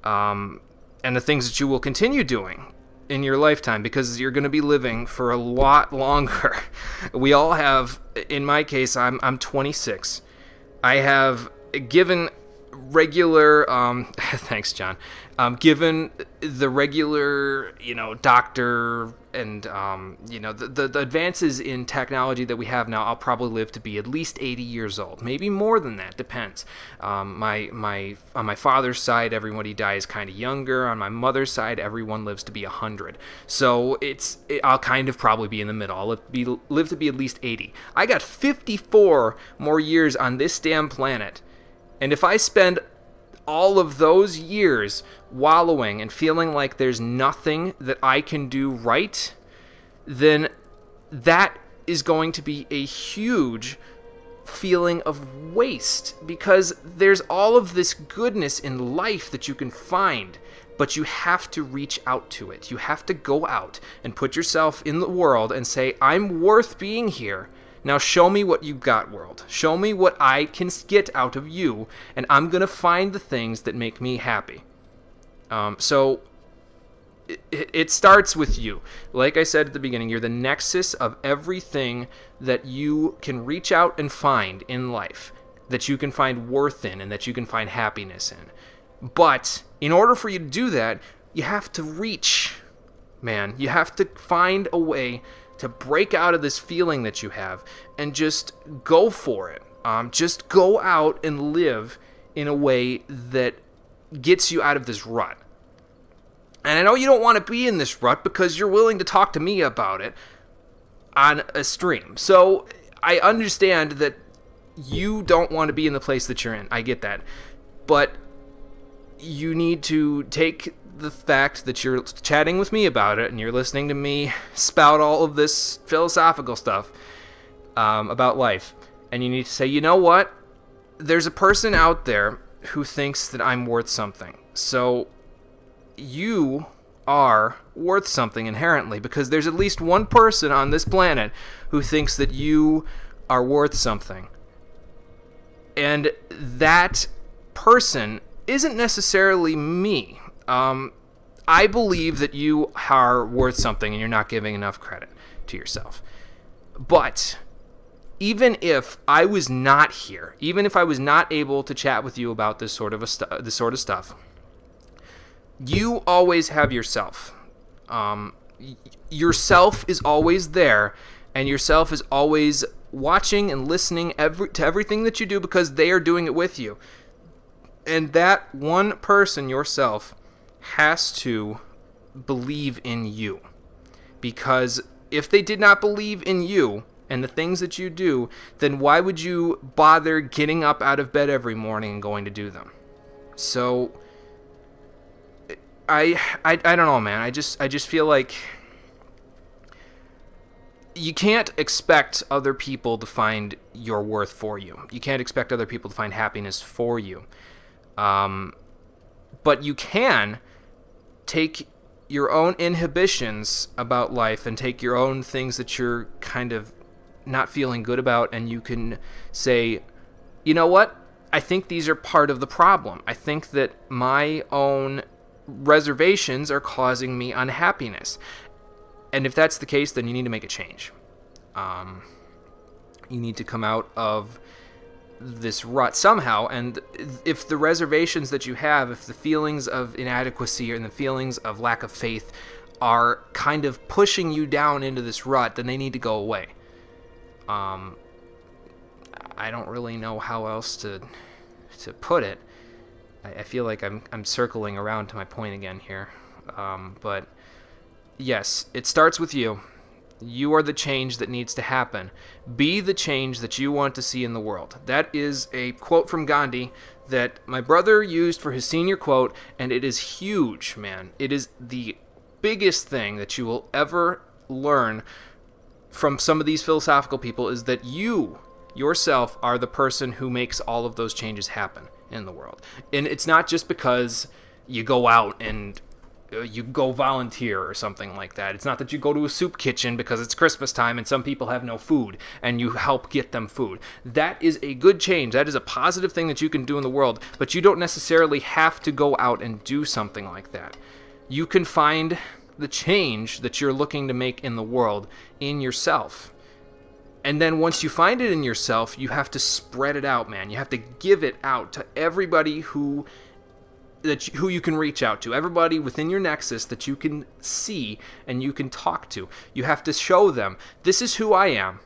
and the things that you will continue doing in your lifetime, because you're going to be living for a lot longer. We all have, in my case, I'm 26. I have given regular, thanks, John, given the regular, doctor and, the advances in technology that we have now, I'll probably live to be at least 80 years old, maybe more than that, depends. On my father's side, everybody dies kind of younger. On my mother's side, everyone lives to be 100. So I'll kind of probably be in the middle. I'll live to be at least 80. I got 54 more years on this damn planet. And if I spend all of those years wallowing and feeling like there's nothing that I can do right, then that is going to be a huge feeling of waste, because there's all of this goodness in life that you can find, but you have to reach out to it. You have to go out and put yourself in the world and say, I'm worth being here. Now show me what you've got, world. Show me what I can get out of you, and I'm going to find the things that make me happy. So it starts with you. Like I said at the beginning, you're the nexus of everything that you can reach out and find in life, that you can find worth in and that you can find happiness in. But in order for you to do that, you have to reach, man. You have to find a way to break out of this feeling that you have and just go for it. Just go out and live in a way that gets you out of this rut. And I know you don't want to be in this rut because you're willing to talk to me about it on a stream. So I understand that you don't want to be in the place that you're in. I get that. But you need to take the fact that you're chatting with me about it and you're listening to me spout all of this philosophical stuff about life, and you need to say, you know what? There's a person out there who thinks that I'm worth something. So you are worth something inherently, because there's at least one person on this planet who thinks that you are worth something. And that person isn't necessarily me. I believe that you are worth something and you're not giving enough credit to yourself. But even if I was not here, even if I was not able to chat with you about this sort of stuff, you always have yourself. Yourself is always there, and yourself is always watching and listening to everything that you do, because they are doing it with you. And that one person, yourself, has to believe in you, because if they did not believe in you and the things that you do, then why would you bother getting up out of bed every morning and going to do them? So I don't know, man. I just feel like you can't expect other people to find your worth for you. You can't expect other people to find happiness for you. But you can take your own inhibitions about life and take your own things that you're kind of not feeling good about, and you can say, you know what? I think these are part of the problem. I think that my own reservations are causing me unhappiness. And if that's the case, then you need to make a change. You need to come out of this rut somehow, and if the reservations that you have, if the feelings of inadequacy and the feelings of lack of faith are kind of pushing you down into this rut, then they need to go away. I don't really know how else to put it. I feel like I'm circling around to my point again here. But yes, it starts with you. You are the change that needs to happen. Be the change that you want to see in the world. That is a quote from Gandhi that my brother used for his senior quote, and it is huge, man. It is the biggest thing that you will ever learn from some of these philosophical people, is that you yourself are the person who makes all of those changes happen in the world. And it's not just because you go out and you go volunteer or something like that. It's not that you go to a soup kitchen because it's Christmas time and some people have no food and you help get them food. That is a good change. That is a positive thing that you can do in the world, but you don't necessarily have to go out and do something like that. You can find the change that you're looking to make in the world in yourself. And then once you find it in yourself, you have to spread it out, man. You have to give it out to everybody who you can reach out to, everybody within your nexus that you can see and you can talk to. You have to show them, this is who I am.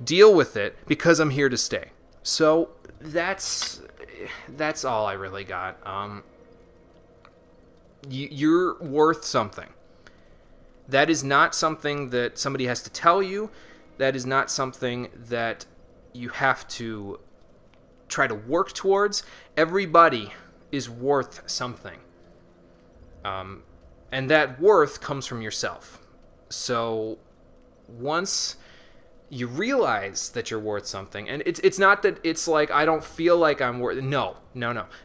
Deal with it because I'm here to stay. So that's all I really got. You're worth something. That is not something that somebody has to tell you. That is not something that you have to try to work towards. Everybody is worth something. And that worth comes from yourself. So once you realize that you're worth something, and it's not that it's like, I don't feel like I'm worth, no.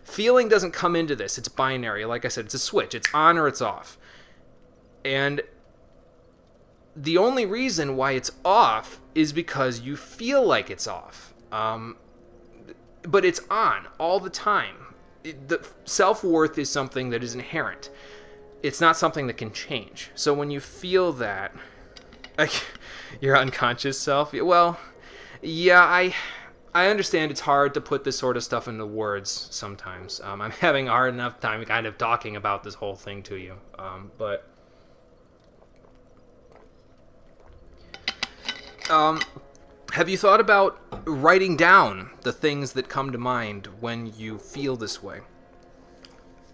Feeling doesn't come into this. It's binary. Like I said, it's a switch. It's on or it's off. And the only reason why it's off is because you feel like it's off. But it's on all the time. The self-worth is something that is inherent. It's not something that can change. So when you feel that, like, your unconscious self, well, yeah, I understand it's hard to put this sort of stuff into words sometimes. I'm having a hard enough time kind of talking about this whole thing to you. But have you thought about writing down the things that come to mind when you feel this way?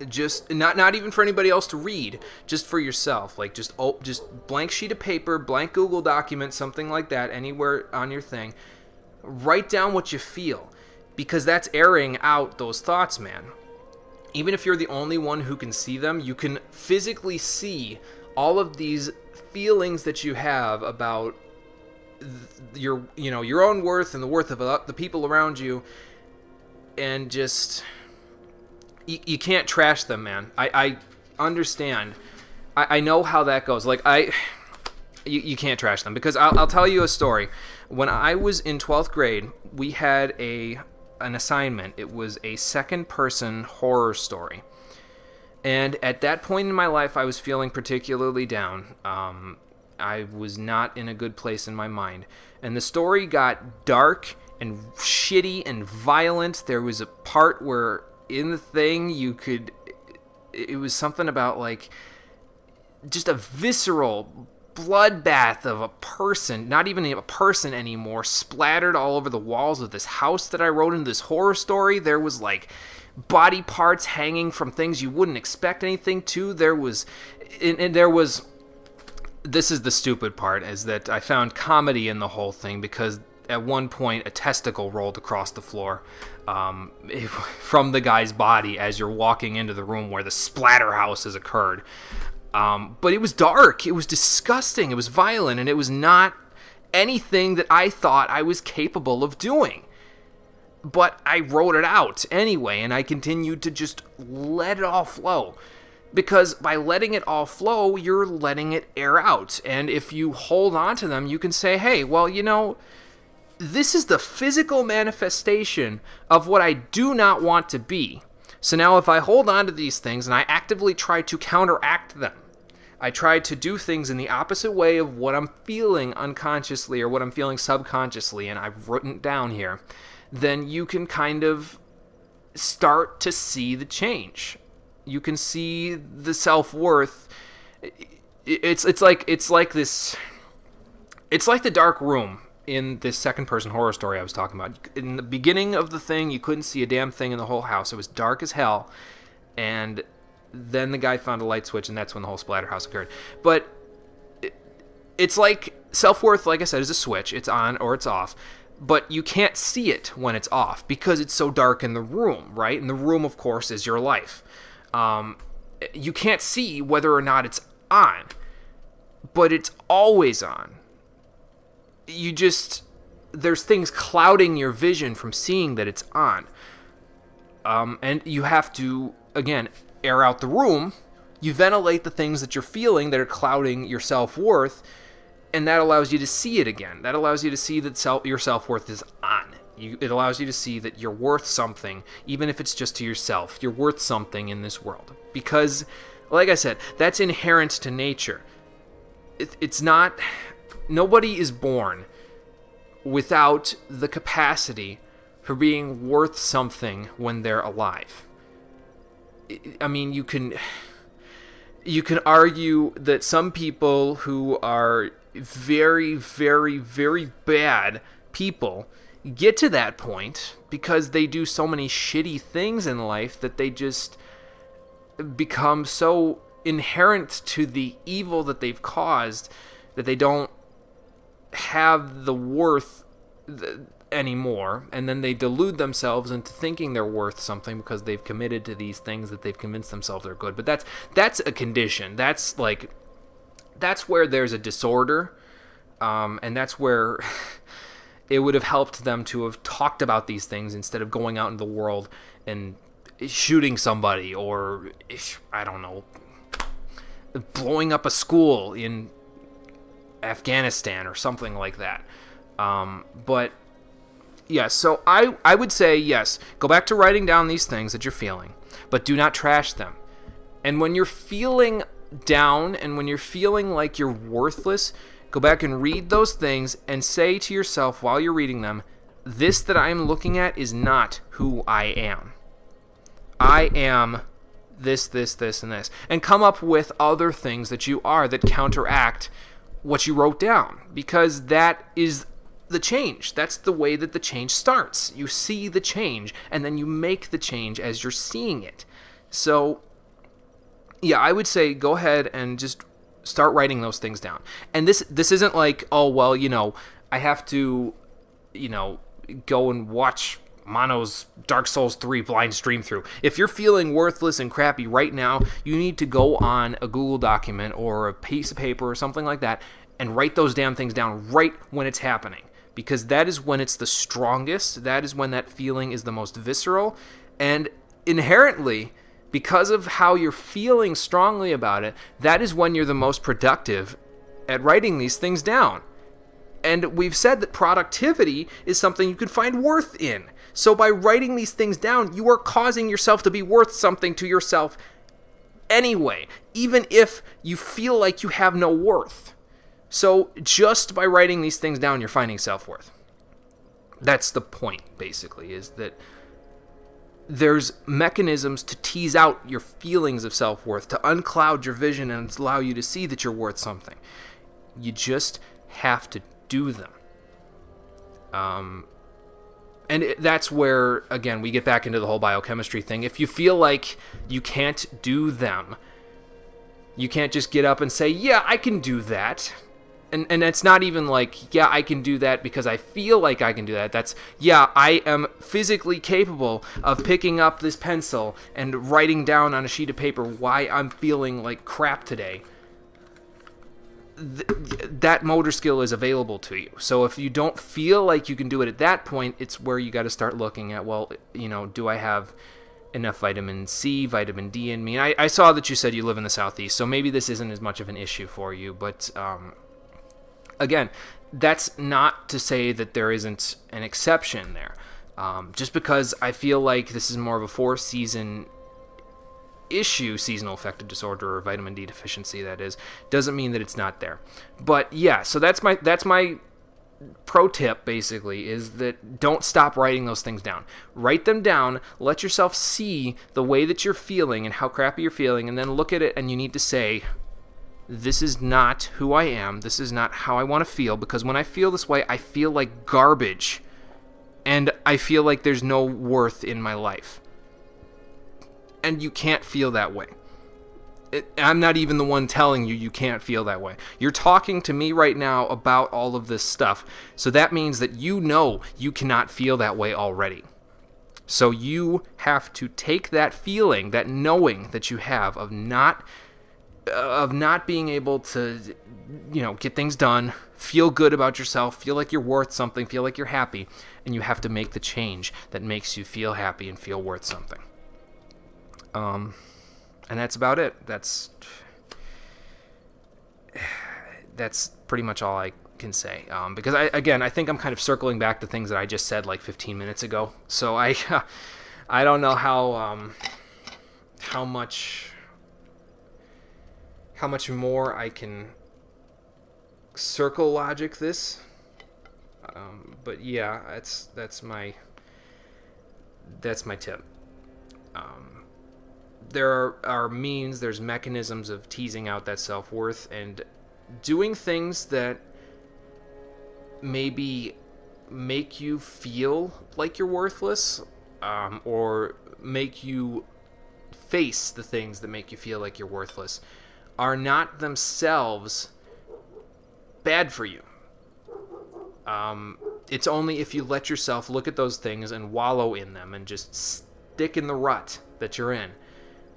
Just not even for anybody else to read, just for yourself. Like just blank sheet of paper, blank Google document, something like that, anywhere on your thing. Write down what you feel, because that's airing out those thoughts, man. Even if you're the only one who can see them, you can physically see all of these feelings that you have about your own worth and the worth of the people around you, and just you can't trash them, man. I understand. I know how that goes. Like you can't trash them, because I'll tell you a story. When I was in 12th grade, we had an assignment. It was a second-person horror story. And at that point in my life, I was feeling particularly down. I was not in a good place in my mind. And the story got dark and shitty and violent. There was a part where in the thing it was something about like just a visceral bloodbath of a person, not even a person anymore, splattered all over the walls of this house that I wrote in this horror story. There was like body parts hanging from things you wouldn't expect anything to. There was this is the stupid part, is that I found comedy in the whole thing because at one point a testicle rolled across the floor from the guy's body as you're walking into the room where the splatterhouse has occurred. But it was dark, it was disgusting, it was violent, and it was not anything that I thought I was capable of doing. But I wrote it out anyway, and I continued to just let it all flow. Because by letting it all flow, you're letting it air out. And if you hold on to them, you can say, hey, well, this is the physical manifestation of what I do not want to be. So now if I hold on to these things and I actively try to counteract them, I try to do things in the opposite way of what I'm feeling unconsciously or what I'm feeling subconsciously, and I've written it down here, then you can kind of start to see the change. You can see the self-worth. It's like the dark room in this second-person horror story I was talking about. In the beginning of the thing, you couldn't see a damn thing in the whole house. It was dark as hell, and then the guy found a light switch, and that's when the whole splatterhouse occurred. But it's like self-worth, like I said, is a switch. It's on or it's off. But you can't see it when it's off because it's so dark in the room, right? And the room, of course, is your life. You can't see whether or not it's on, but it's always on. There's things clouding your vision from seeing that it's on. And you have to, again, air out the room. You ventilate the things that you're feeling that are clouding your self-worth, and that allows you to see it again. That allows you to see that your self-worth is on. It allows you to see that you're worth something, even if it's just to yourself. You're worth something in this world. Because, like I said, that's inherent to nature. It's not... Nobody is born without the capacity for being worth something when they're alive. I mean, you can argue that some people who are very, very, very bad people get to that point because they do so many shitty things in life that they just become so inherent to the evil that they've caused that they don't have the worth anymore, and then they delude themselves into thinking they're worth something because they've committed to these things that they've convinced themselves they're good. But that's a condition. That's where there's a disorder, and that's where it would have helped them to have talked about these things instead of going out in the world and shooting somebody or, I don't know, blowing up a school in Afghanistan or something like that. But yeah, so I would say, yes, go back to writing down these things that you're feeling, but do not trash them. And when you're feeling down and when you're feeling like you're worthless, go back and read those things and say to yourself while you're reading them, this that I'm looking at is not who I am. I am this, and this. And come up with other things that you are that counteract what you wrote down. Because that is the change. That's the way that the change starts. You see the change, and then you make the change as you're seeing it. So, yeah, I would say go ahead and just start writing those things down. And this isn't like, oh, well, I have to, go and watch Mono's Dark Souls 3 blind stream through. If you're feeling worthless and crappy right now, you need to go on a Google document or a piece of paper or something like that and write those damn things down right when it's happening. Because that is when it's the strongest. That is when that feeling is the most visceral. And inherently, because of how you're feeling strongly about it, that is when you're the most productive at writing these things down. And we've said that productivity is something you can find worth in. So by writing these things down, you are causing yourself to be worth something to yourself anyway, even if you feel like you have no worth. So just by writing these things down, you're finding self-worth. That's the point, basically, is that there's mechanisms to tease out your feelings of self-worth, to uncloud your vision and allow you to see that you're worth something. You just have to do them. That's where, again, we get back into the whole biochemistry thing. If you feel like you can't do them, You can't just get up and say, yeah, I can do that. And it's not even like, yeah, I can do that because I feel like I can do that. That's, yeah, I am physically capable of picking up this pencil and writing down on a sheet of paper why I'm feeling like crap today. That motor skill is available to you. So if you don't feel like you can do it at that point, it's where you got to start looking at, well, do I have enough vitamin C, vitamin D in me? And I saw that you said you live in the Southeast, so maybe this isn't as much of an issue for you, but again, that's not to say that there isn't an exception there. Just because I feel like this is more of a 4-season issue, seasonal affective disorder or vitamin D deficiency, that is, doesn't mean that it's not there. But yeah, so that's my pro tip, basically, is that don't stop writing those things down. Write them down, let yourself see the way that you're feeling and how crappy you're feeling, and then look at it and you need to say, this is not who I am. This is not how I want to feel, because when I feel this way, I feel like garbage. And I feel like there's no worth in my life. And you can't feel that way. I'm not even the one telling you can't feel that way. You're talking to me right now about all of this stuff. So that means that you know you cannot feel that way already. So you have to take that feeling, that knowing that you have of not being able to, get things done, feel good about yourself, feel like you're worth something, feel like you're happy, and you have to make the change that makes you feel happy and feel worth something. And that's about it. That's pretty much all I can say. Because I think I'm kind of circling back to things that I just said like 15 minutes ago. So I don't know how much more I can circle logic this. But yeah, that's my tip. There are means, there's mechanisms of teasing out that self-worth and doing things that maybe make you feel like you're worthless, or make you face the things that make you feel like you're worthless, are not themselves bad for you. It's only if you let yourself look at those things and wallow in them and just stick in the rut that you're in,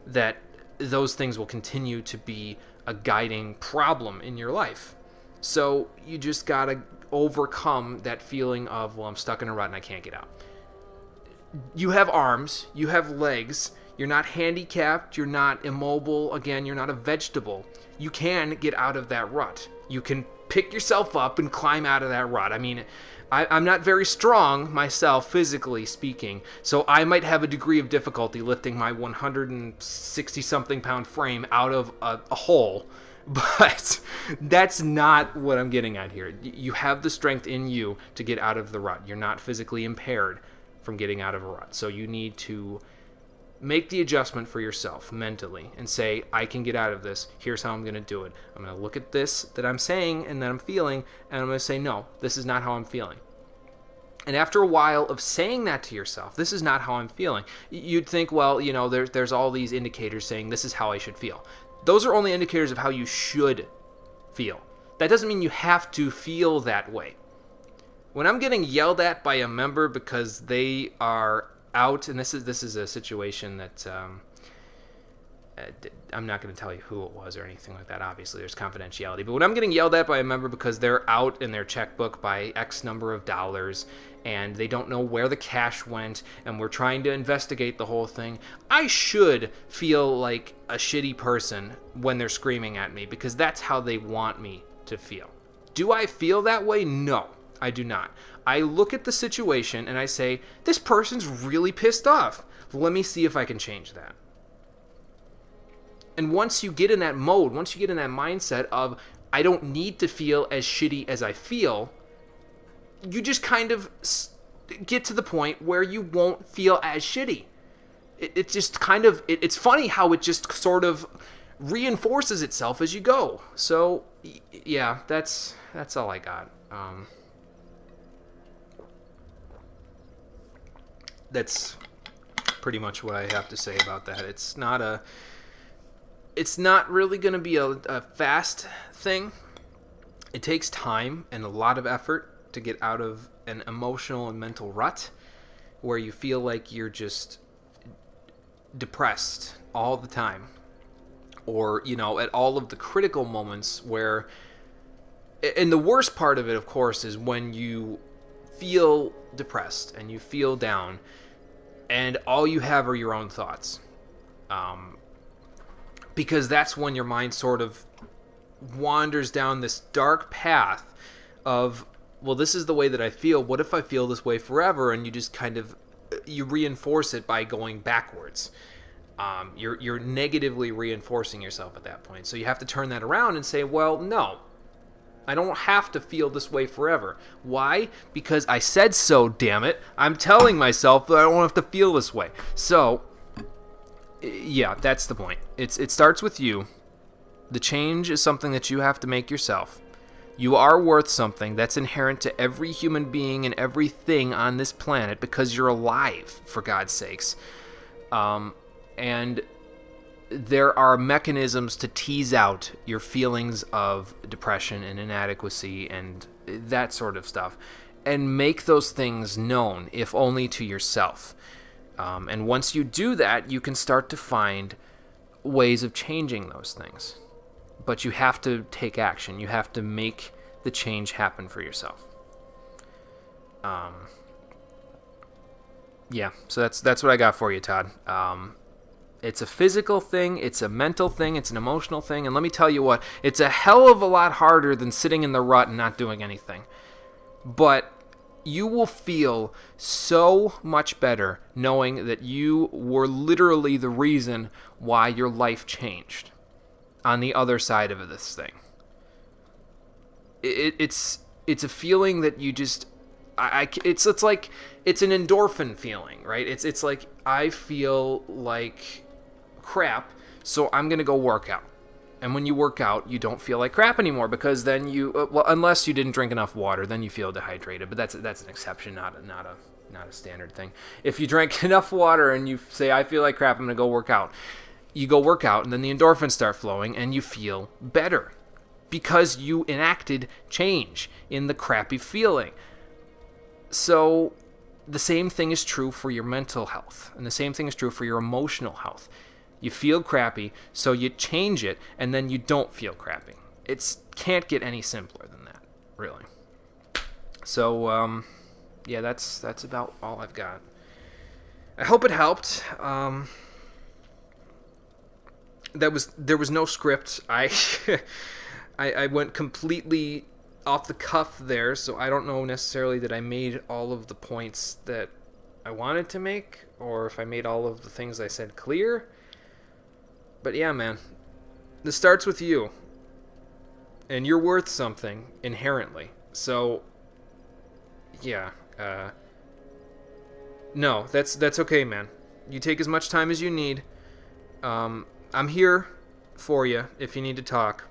that those things will continue to be a guiding problem in your life. So you just gotta overcome that feeling of, well, I'm stuck in a rut and I can't get out. You have arms, you have legs, you're not handicapped, you're not immobile, again, you're not a vegetable. You can get out of that rut. You can pick yourself up and climb out of that rut. I mean, I'm not very strong myself, physically speaking, so I might have a degree of difficulty lifting my 160-something pound frame out of a hole, but that's not what I'm getting at here. You have the strength in you to get out of the rut. You're not physically impaired from getting out of a rut, so you need to make the adjustment for yourself mentally and say, I can get out of this. Here's how I'm going to do it. I'm going to look at this that I'm saying and that I'm feeling, and I'm going to say, no, this is not how I'm feeling. And after a while of saying that to yourself, this is not how I'm feeling, you'd think, well, there's all these indicators saying this is how I should feel. Those are only indicators of how you should feel. That doesn't mean you have to feel that way. When I'm getting yelled at by a member because they are out, and this is a situation that I'm not going to tell you who it was or anything like that. Obviously, there's confidentiality. But when I'm getting yelled at by a member because they're out in their checkbook by X number of dollars and they don't know where the cash went and we're trying to investigate the whole thing, I should feel like a shitty person when they're screaming at me because that's how they want me to feel. Do I feel that way? No, I do not. I look at the situation and I say, this person's really pissed off. Let me see if I can change that. And once you get in that mode, once you get in that mindset of, I don't need to feel as shitty as I feel, you just kind of get to the point where you won't feel as shitty. It's just kind of, it's funny how it just sort of reinforces itself as you go. So, yeah, that's all I got. That's pretty much what I have to say about that. It's not it's not really going to be a fast thing. It takes time and a lot of effort to get out of an emotional and mental rut where you feel like you're just depressed all the time. Or, you know, at all of the critical moments where... And the worst part of it, of course, is when you feel depressed and you feel down and all you have are your own thoughts. Because that's when your mind sort of wanders down this dark path of, well, this is the way that I feel. What if I feel this way forever? And you just kind of, you reinforce it by going backwards. You're negatively reinforcing yourself at that point. So you have to turn that around and say, well, no, I don't have to feel this way forever. Why? Because I said so, damn it. I'm telling myself that I don't have to feel this way. So, yeah, that's the point. It starts with you. The change is something that you have to make yourself. You are worth something. That's inherent to every human being and everything on this planet because you're alive, for God's sakes. And there are mechanisms to tease out your feelings of depression and inadequacy and that sort of stuff and make those things known, if only to yourself. And once you do that, you can start to find ways of changing those things. But you have to take action. You have to make the change happen for yourself. Yeah, so that's what I got for you, Todd. It's a physical thing, it's a mental thing, it's an emotional thing, and let me tell you what, it's a hell of a lot harder than sitting in the rut and not doing anything. But you will feel so much better knowing that you were literally the reason why your life changed on the other side of this thing. It's a feeling that you just... It's like it's an endorphin feeling, right? It's like I feel like crap, so I'm gonna go work out. And when you work out, you don't feel like crap anymore because then you well, unless you didn't drink enough water, then you feel dehydrated. But that's an exception, not a standard thing. If you drink enough water and you say I feel like crap, I'm gonna go work out. You go work out, and then the endorphins start flowing, and you feel better because you enacted change in the crappy feeling. So the same thing is true for your mental health, and the same thing is true for your emotional health. You feel crappy, so you change it, and then you don't feel crappy. It can't get any simpler than that, really. So, yeah, that's about all I've got. I hope it helped. There was no script. I went completely off the cuff there, so I don't know necessarily that I made all of the points that I wanted to make, or if I made all of the things I said clear. But yeah, man, this starts with you, and you're worth something inherently. So, yeah, no, that's okay, man. You take as much time as you need. I'm here for you if you need to talk.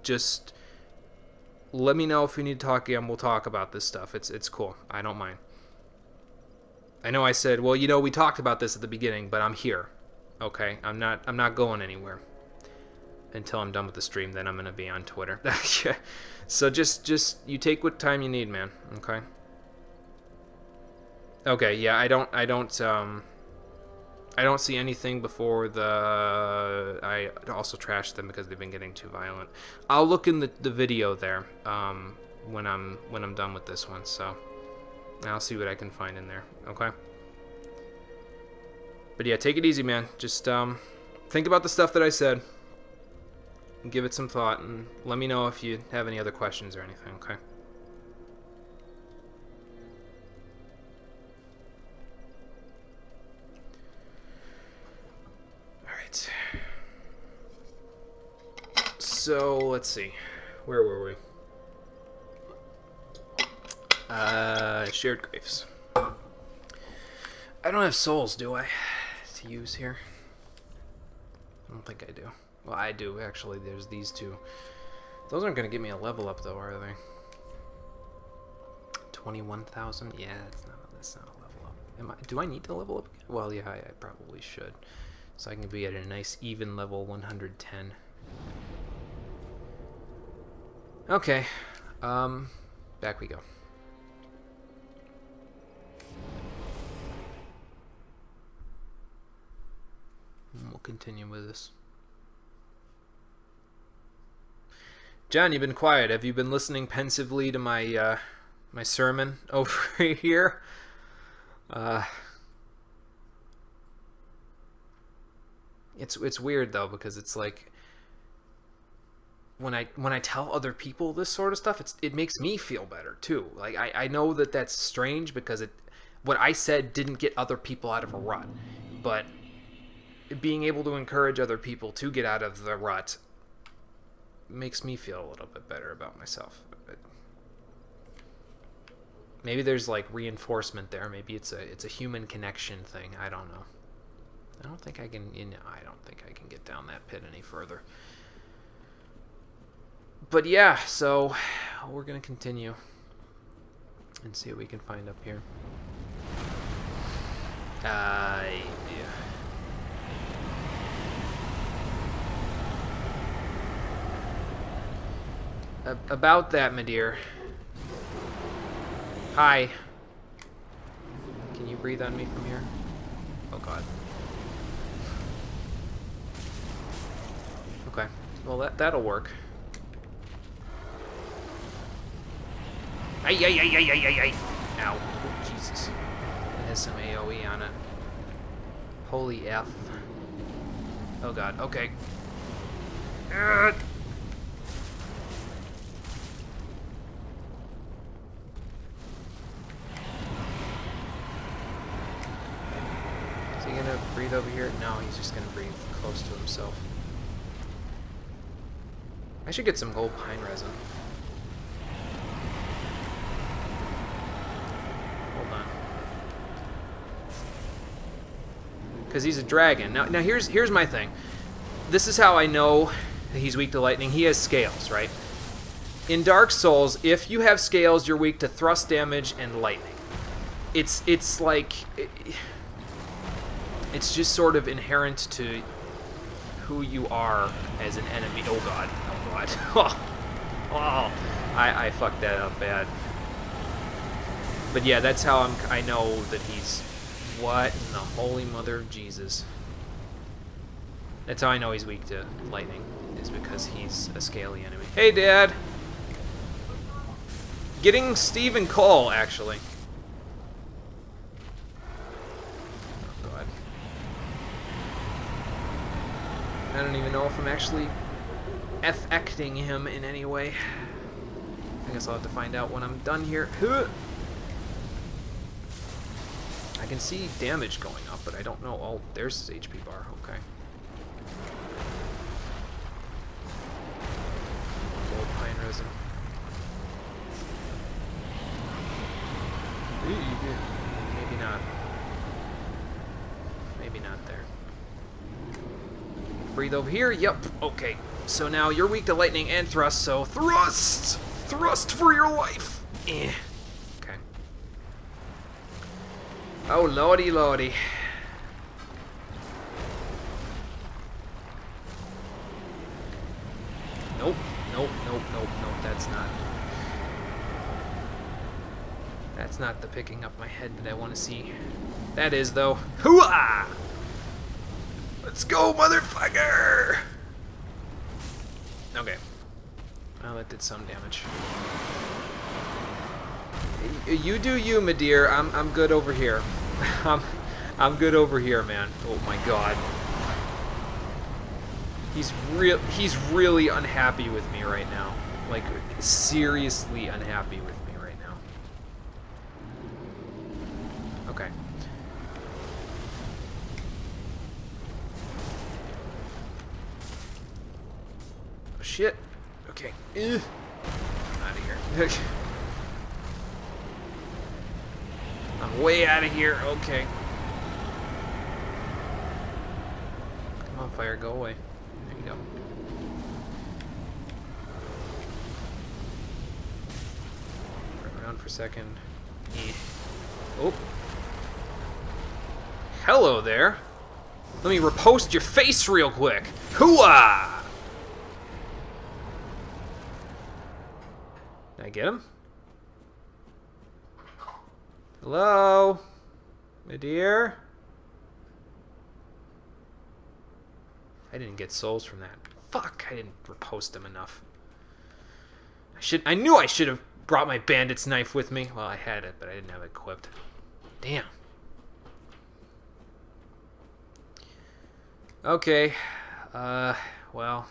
Just let me know if you need to talk again. We'll talk about this stuff. It's cool. I don't mind. I know I said, well, you know, we talked about this at the beginning, but I'm here. Okay? I'm not going anywhere until I'm done with the stream. Then I'm going to be on Twitter. So just you take what time you need, man. Okay? Okay, yeah, I don't see anything before I also trashed them because they've been getting too violent. I'll look in the video there when I'm done with this one, so I'll see what I can find in there. Okay. But yeah, take it easy, man. Just think about the stuff that I said, and give it some thought, and let me know if you have any other questions or anything. Okay. So, let's see. Where were we? Shared graves. I don't have souls, do I? To use here? I don't think I do. Well, I do, actually. There's these two. Those aren't going to get me a level up, though, are they? 21,000? Yeah, that's not a level up. Do I need to level up again? Well, yeah, I probably should. So I can be at a nice even level 110. Okay. Back we go. We'll continue with this. John, you've been quiet. Have you been listening pensively to my my sermon over here? It's weird though, because it's like when I tell other people this sort of stuff, it makes me feel better too. Like I know that that's strange, because what I said didn't get other people out of a rut, but being able to encourage other people to get out of the rut makes me feel a little bit better about myself. Maybe there's like reinforcement there. Maybe it's a human connection thing. I don't know. I don't think I can. I don't think I can get down that pit any further. But yeah, so we're gonna continue and see what we can find up here. Yeah. About that, my dear. Hi. Can you breathe on me from here? Oh god. Okay. Well, that'll work. Ay, ay, ay, ay, ay, ay, ay. Ow. Oh, Jesus. It has some AoE on it. Holy F. Oh god. Okay. Is he gonna breathe over here? No, he's just gonna breathe close to himself. I should get some gold pine resin. Hold on. Because he's a dragon. Now here's my thing. This is how I know that he's weak to lightning. He has scales, right? In Dark Souls, if you have scales, you're weak to thrust damage and lightning. It's like it's just sort of inherent to who you are as an enemy. Oh god. Oh, I fucked that up bad. But yeah, that's how I know that he's... What in the holy mother of Jesus? That's how I know he's weak to lightning, is because he's a scaly enemy. Hey, Dad! Getting Stephen Cole, actually. Oh god. I don't even know if I'm actually affecting him in any way. I guess I'll have to find out when I'm done here. I can see damage going up, but I don't know. Oh, there's his HP bar. Okay. Gold pine resin. Maybe not. Maybe not there. Breathe over here. Yep. Okay. So now you're weak to lightning and thrust, so thrust! Thrust for your life! Eh. Okay. Oh, lordy, lordy. Nope. That's not the picking up my head that I want to see. That is, though. Hooah! Let's go, motherfucker! Okay. Well, that did some damage. You do you, my dear. I'm good over here. I'm good over here, man. Oh my god. He's really unhappy with me right now. Like, seriously unhappy with me right now. Okay. Oh, shit. Okay. Ugh. Out of here. I'm way out of here. Okay. Come on, fire. Go away. There you go. Turn around for a second. Oh. Hello there. Let me repost your face real quick. Hooah! Did I get him? Hello? My dear? I didn't get souls from that. Fuck, I didn't repost him enough. I knew I should have brought my bandit's knife with me. Well, I had it, but I didn't have it equipped. Damn. Okay. Well.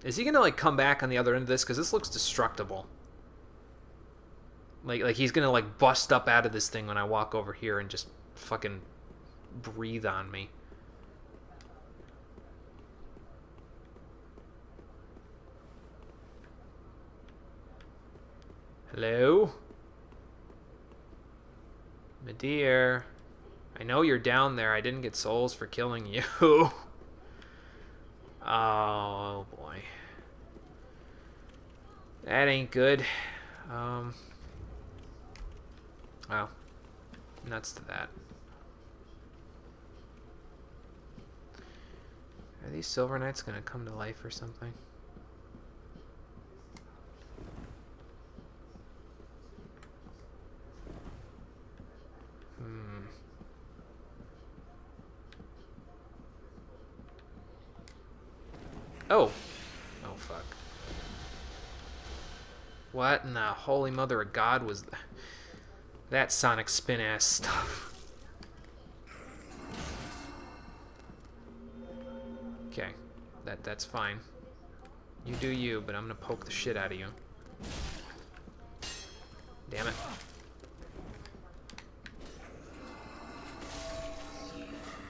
Is he gonna, like, come back on the other end of this? Because this looks destructible. Like he's gonna, like, bust up out of this thing when I walk over here and just fucking breathe on me. Hello? My dear. I know you're down there. I didn't get souls for killing you. Oh, boy. That ain't good. Wow. Nuts to that. Are these Silver Knights gonna come to life or something? Oh. Oh, fuck. What in the holy mother of God was that Sonic spin-ass stuff? Okay. That's fine. You do you, but I'm gonna poke the shit out of you. Damn it.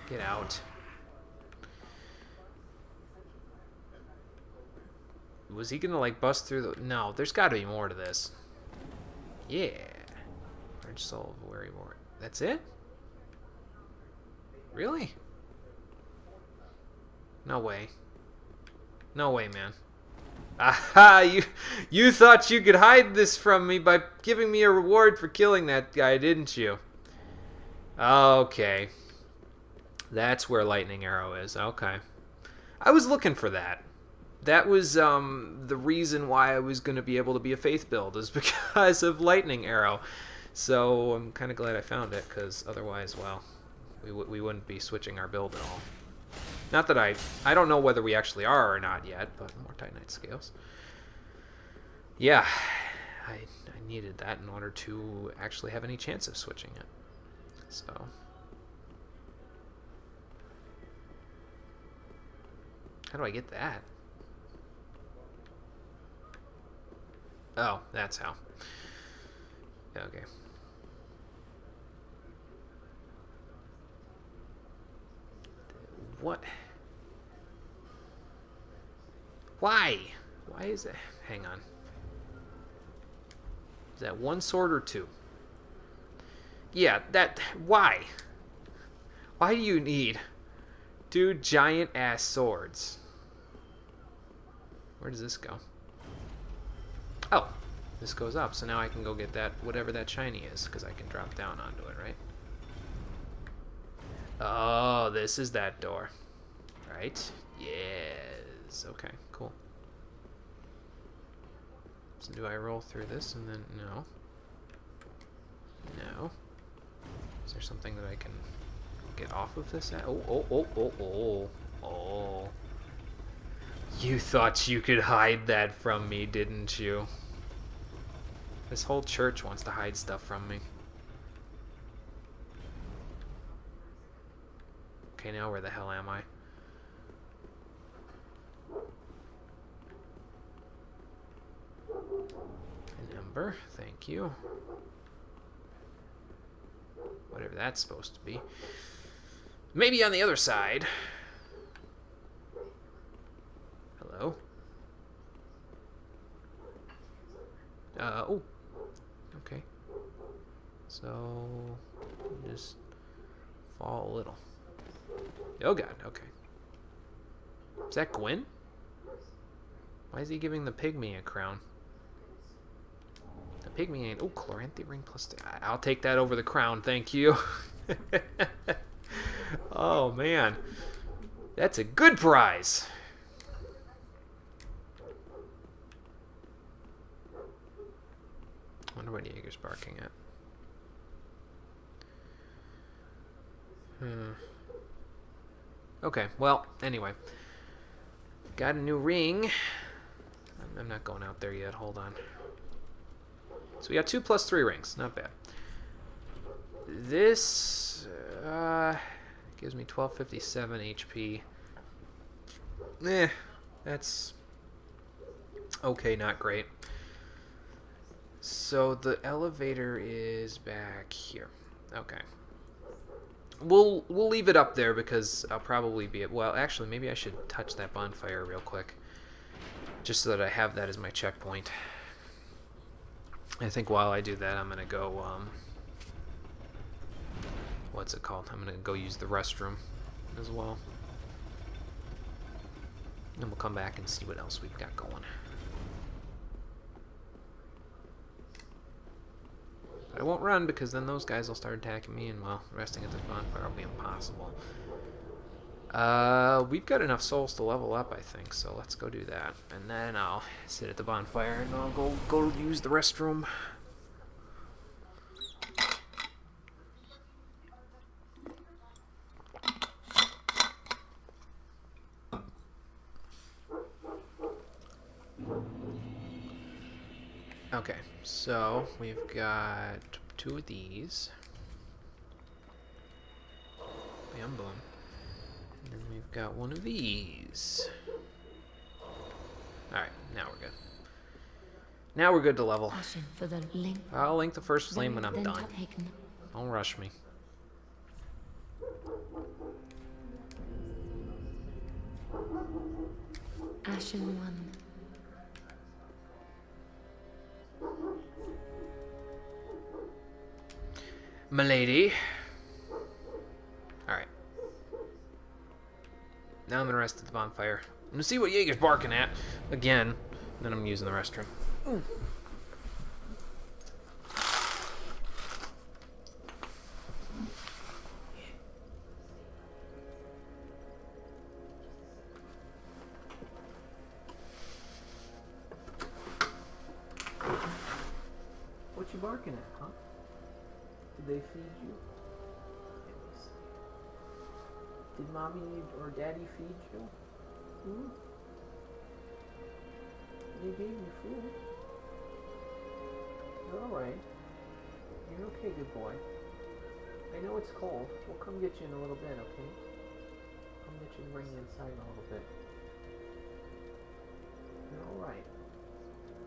Get out. Was he gonna, like, bust through the... No, there's gotta be more to this. Yeah. Orange Soul of Weary Ward. That's it? Really? No way. No way, man. Aha! You thought you could hide this from me by giving me a reward for killing that guy, didn't you? Okay. That's where Lightning Arrow is. Okay. I was looking for that. That was the reason why I was going to be able to be a Faith build, is because of Lightning Arrow. So I'm kind of glad I found it, because otherwise, well, we wouldn't be switching our build at all. Not that I don't know whether we actually are or not yet, but more Titanite scales. Yeah, I needed that in order to actually have any chance of switching it. So... how do I get that? Oh, that's how. Okay. What? Why? Why is it? Hang on. Is that one sword or two? Yeah, that... why? Why do you need two giant-ass swords? Where does this go? Oh, this goes up, so now I can go get that, whatever that shiny is, because I can drop down onto it, right? Oh, this is that door. Right? Yes. Okay, cool. So do I roll through this and then... no. No. Is there something that I can get off of this at? Oh. You thought you could hide that from me, didn't you? This whole church wants to hide stuff from me. Okay, now where the hell am I? An ember, thank you. Whatever that's supposed to be. Maybe on the other side. Hello? Oh. Okay. So, just fall a little. Oh god, okay. Is that Gwyn? Why is he giving the pygmy a crown? The pygmy ain't... oh, Chloranthy ring plus... I'll take that over the crown, thank you. Oh, man. That's a good prize. I wonder what Jaeger's barking at. Okay, well, anyway. Got a new ring. I'm not going out there yet. Hold on. So we got 2 plus 3 rings. Not bad. This gives me 1257 HP. That's okay, not great. So the elevator is back here. Okay. We'll leave it up there because I'll probably be... Well, actually, maybe I should touch that bonfire real quick. Just so that I have that as my checkpoint. I think while I do that, I'm going to go... what's it called? I'm going to go use the restroom as well. And we'll come back and see what else we've got going. But I won't run because then those guys will start attacking me, and well, resting at this bonfire will be impossible. We've got enough souls to level up, I think, so let's go do that. And then I'll sit at the bonfire and I'll go use the restroom. Okay, so we've got 2 of these. Bam, boom. And then we've got 1 of these. Alright, now we're good. Now we're good to level. I'll link the first flame when I'm done. Don't rush me. Ashen one. Milady. Alright. Now I'm gonna rest at the bonfire. I'm gonna see what Jaeger's barking at again. And then I'm using the restroom. What you barking at, huh? Did they feed you? Let me see. Did mommy or daddy feed you? Hmm? They gave you food. You're alright. You're okay, good boy. I know it's cold. We'll come get you in a little bit, okay? Come get you and bring you inside in a little bit. You're alright.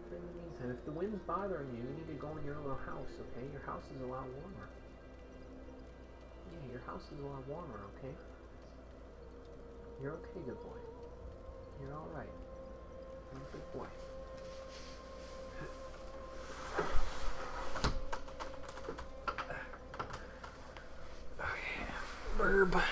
In the meantime, if the wind's bothering you, you need to go in your little house, okay? Your house is a lot warmer. Yeah, your house is a lot warmer, okay? You're okay, good boy. You're alright. You're a good boy. Okay. Burb.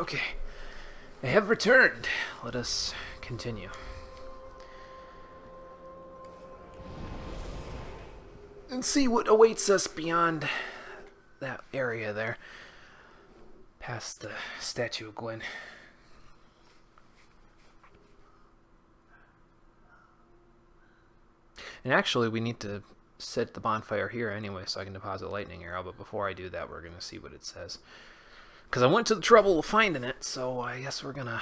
Okay. I have returned. Let us continue. And see what awaits us beyond that area there. Past the statue of Gwen. And actually, we need to set the bonfire here anyway so I can deposit a lightning arrow. But before I do that, we're going to see what it says. Because I went to the trouble of finding it, so I guess we're gonna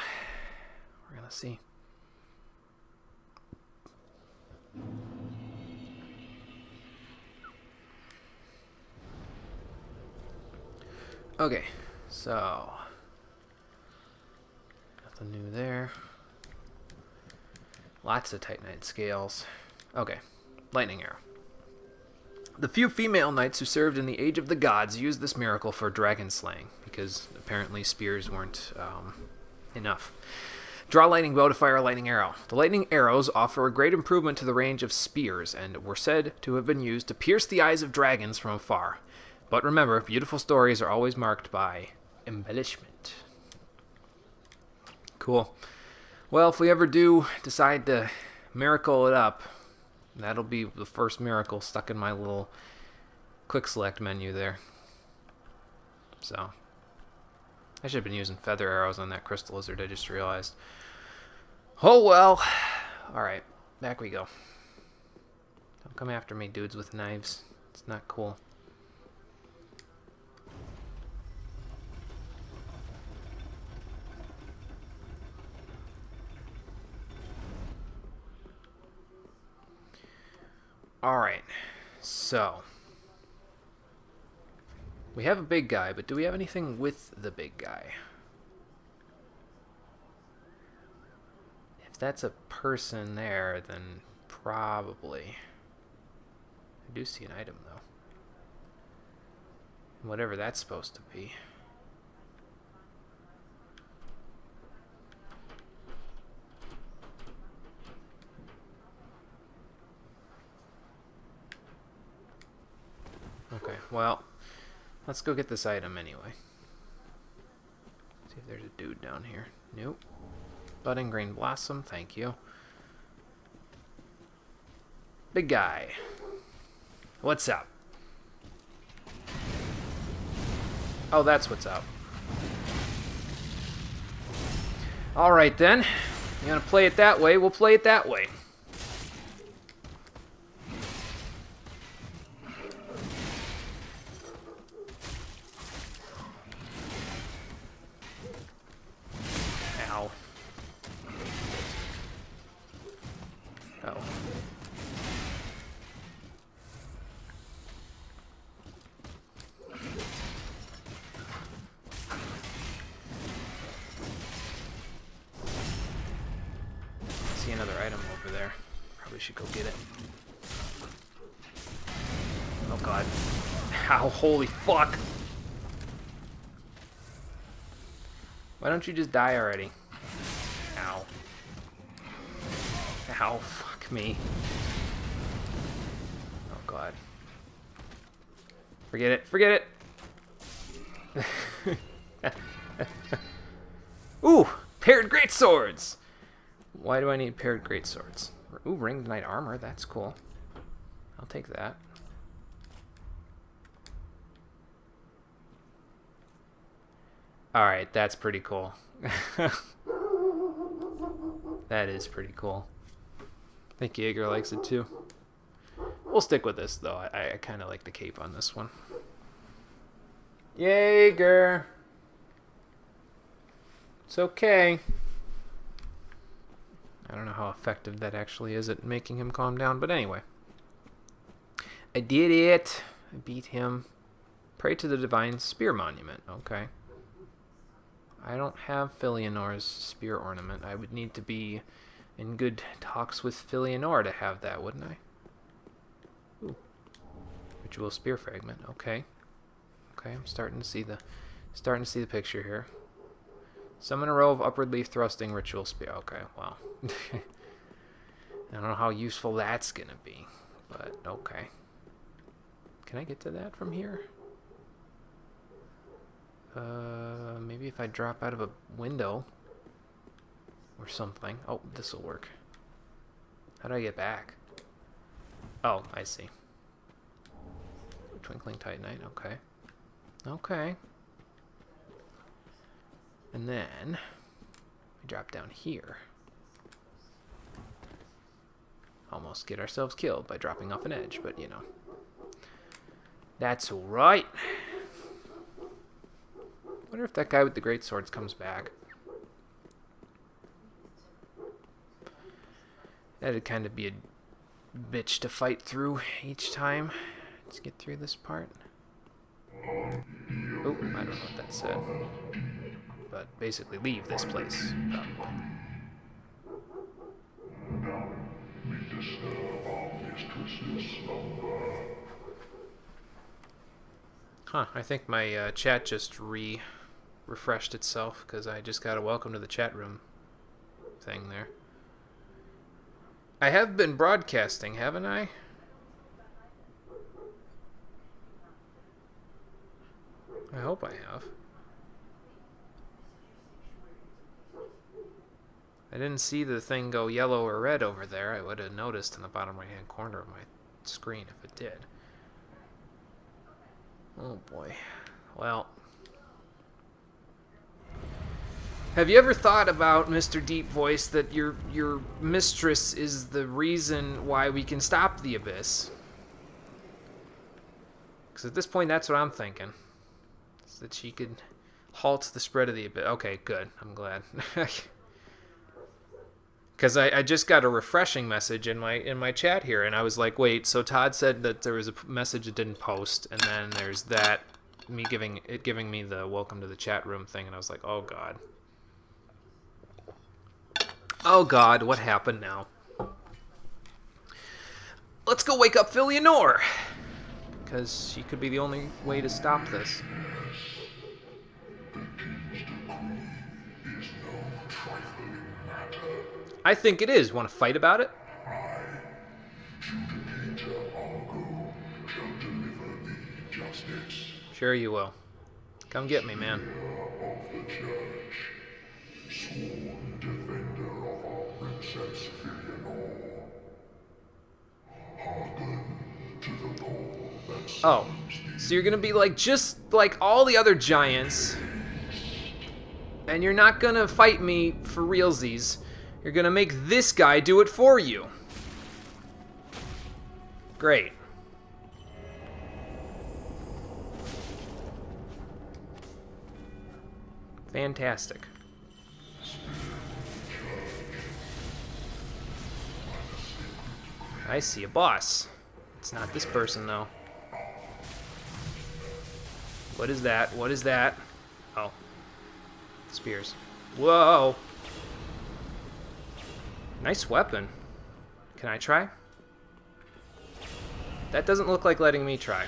see. Okay, so nothing new there. Lots of Titanite scales. Okay, lightning arrow. The few female knights who served in the Age of the Gods used this miracle for dragon slaying, because apparently spears weren't enough. Draw lightning bow to fire a lightning arrow. The lightning arrows offer a great improvement to the range of spears, and were said to have been used to pierce the eyes of dragons from afar. But remember, beautiful stories are always marked by embellishment. Cool. Well, if we ever do decide to miracle it up, that'll be the first miracle stuck in my little quick select menu there. So, I should have been using feather arrows on that crystal lizard, I just realized. Oh well. Alright, back we go. Don't come after me, dudes with knives. It's not cool. Alright, so we have a big guy, but do we have anything with the big guy? If that's a person there, then probably. I do see an item, though. Whatever that's supposed to be. Okay, well, let's go get this item anyway. See if there's a dude down here. Nope. Budding green blossom, thank you. Big guy. What's up? Oh, that's what's up. Alright then. You wanna play it that way? We'll play it that way. Ow. Oh. See another item over there. Probably should go get it. Oh god. Ow, holy fuck. Why don't you just die already? Ow. Ow, fuck me. Oh god. Forget it, forget it! Ooh! Paired greatswords! Why do I need paired greatswords? Ooh, ringed knight armor, that's cool. I'll take that. Alright, that's pretty cool. That is pretty cool. I think Jaeger likes it too. We'll stick with this though. I kind of like the cape on this one. Jaeger! It's okay. I don't know how effective that actually is at making him calm down, but anyway. I did it. I beat him. Pray to the Divine Spear Monument. Okay. I don't have Filianor's spear ornament. I would need to be in good talks with Filianor to have that, wouldn't I? Ooh. Ritual spear fragment. Okay. Okay, I'm starting to see the picture here. Summon a row of upward leaf thrusting ritual spear. Okay, wow. I don't know how useful that's gonna be, but okay. Can I get to that from here? Maybe if I drop out of a window or something. Oh, this will work. How do I get back? Oh, I see. Twinkling Titanite, okay. Okay. And then we drop down here. Almost get ourselves killed by dropping off an edge, but you know. That's alright. Wonder if that guy with the great swords comes back. That'd kind of be a bitch to fight through each time. Let's get through this part. Oh, I don't know what that said. But basically leave this place, probably. Huh, I think my chat just refreshed itself because I just got a welcome to the chat room thing there. I have been broadcasting, haven't I? I hope I have. I didn't see the thing go yellow or red over there. I would have noticed in the bottom right hand corner of my screen if it did. Oh boy. Well. Have you ever thought about, Mr. Deep Voice, that your mistress is the reason why we can stop the Abyss? Because at this point, that's what I'm thinking. Is that she could halt the spread of the Abyss. Okay, good. I'm glad. Because I just got a refreshing message in my chat here, and I was like, wait, so Todd said that there was a message that didn't post, and then there's that, giving me the welcome to the chat room thing, and I was like, oh god. Oh god, what happened now? Let's go wake up Philionor! Because she could be the only way to stop this. I think it is. Want to fight about it? Sure you will. Come get me, man. Oh, so you're gonna be like just like all the other giants, and you're not gonna fight me for realsies. You're gonna make this guy do it for you. Great. Fantastic. I see a boss. It's not this person, though. What is that? What is that? Oh. Spears. Whoa! Nice weapon. Can I try? That doesn't look like letting me try.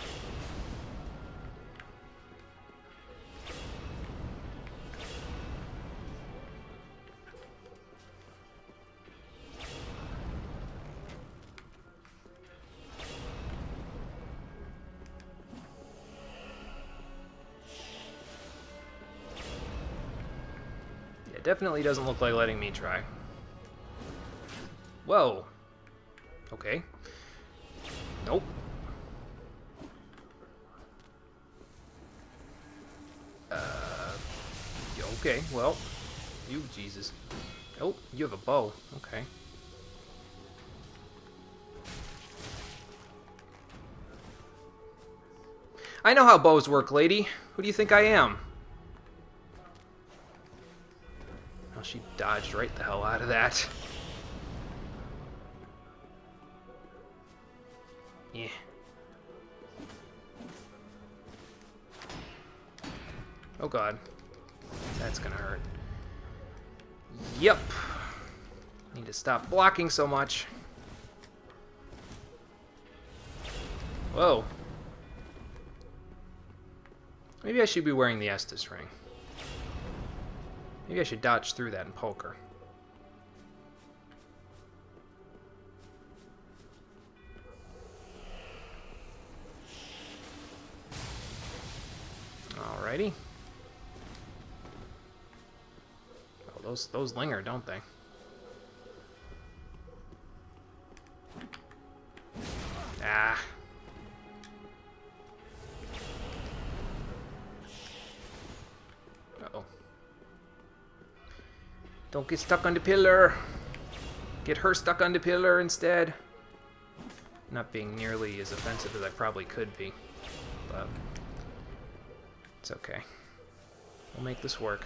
It definitely doesn't look like letting me try. Whoa. Okay. Nope. Okay, well. You, Jesus. Oh, you have a bow. Okay. I know how bows work, lady. Who do you think I am? Oh, she dodged right the hell out of that. Yeah. Oh god. That's gonna hurt. Yep. Need to stop blocking so much. Whoa. Maybe I should be wearing the Estus ring. Maybe I should dodge through that and poke her. Alrighty. Those linger, don't they? Ah. Uh-oh. Don't get stuck on the pillar. Get her stuck on the pillar instead. Not being nearly as offensive as I probably could be, but it's okay. We'll make this work.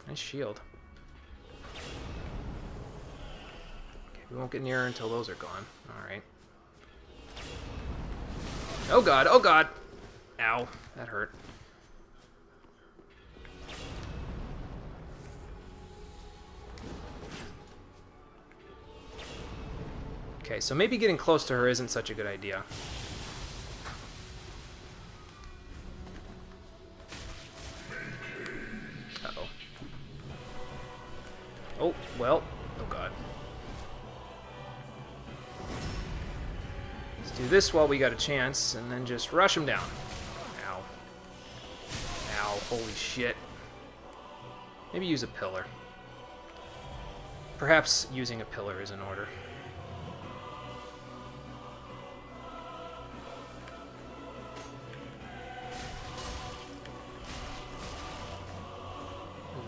Nice shield. Okay, we won't get near her until those are gone. Alright. Oh god, oh god! Ow, that hurt. Okay, so maybe getting close to her isn't such a good idea. Uh-oh. Oh, well. Oh god. Let's do this while we got a chance, and then just rush him down. Ow. Ow, holy shit. Maybe use a pillar. Perhaps using a pillar is in order.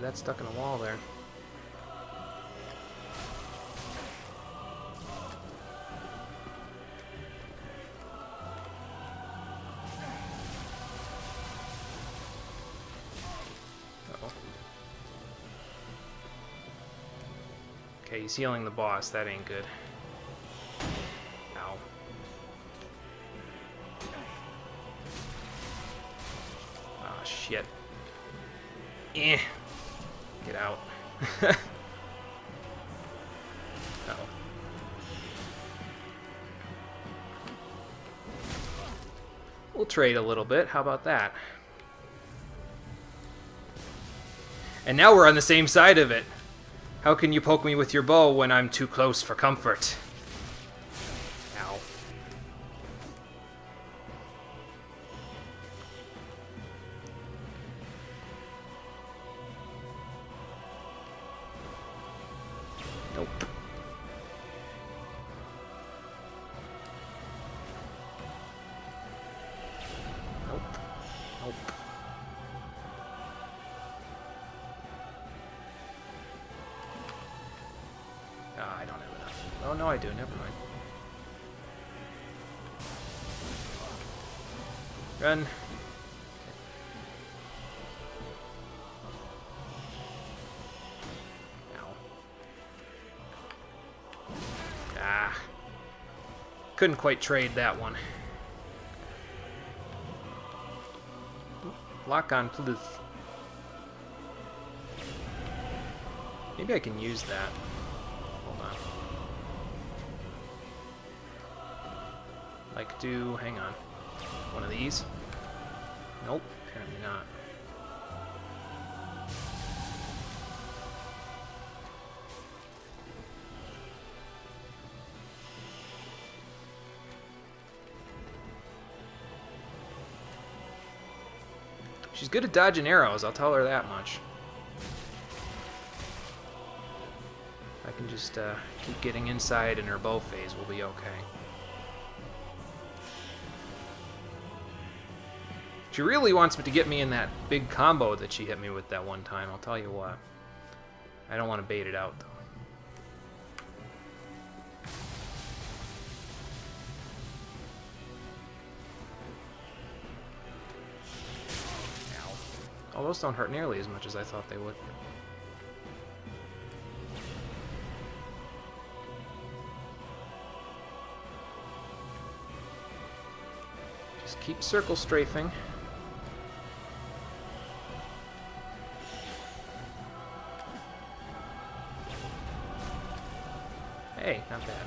That's stuck in a wall there. Uh-oh. Okay, he's healing the boss. That ain't good. Ow. Ah, shit. Eh. Get out. Uh-oh. We'll trade a little bit. How about that? And now we're on the same side of it. How can you poke me with your bow when I'm too close for comfort? Ow. Nope. Nope. Nope. Ah, I don't have enough. Oh, no, I do. Never mind. Run. Ah. Couldn't quite trade that one. Lock on, please. Maybe I can use that. Hold on. Like do, hang on. One of these? Nope, apparently not. She's good at dodging arrows, I'll tell her that much. I can just keep getting inside in her bow phase, we'll be okay. She really wants me to get me in that big combo that she hit me with that one time, I'll tell you what. I don't want to bait it out, though. Oh, those don't hurt nearly as much as I thought they would. Just keep circle strafing. Hey, not bad.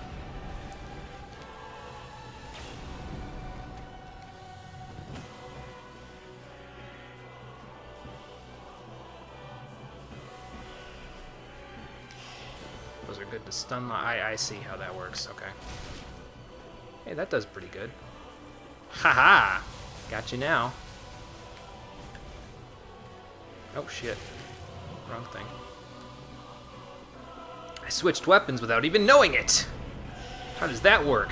are good to stun. I see how that works. Okay. Hey, that does pretty good. Haha! Got you now. Oh shit. Wrong thing. I switched weapons without even knowing it! How does that work?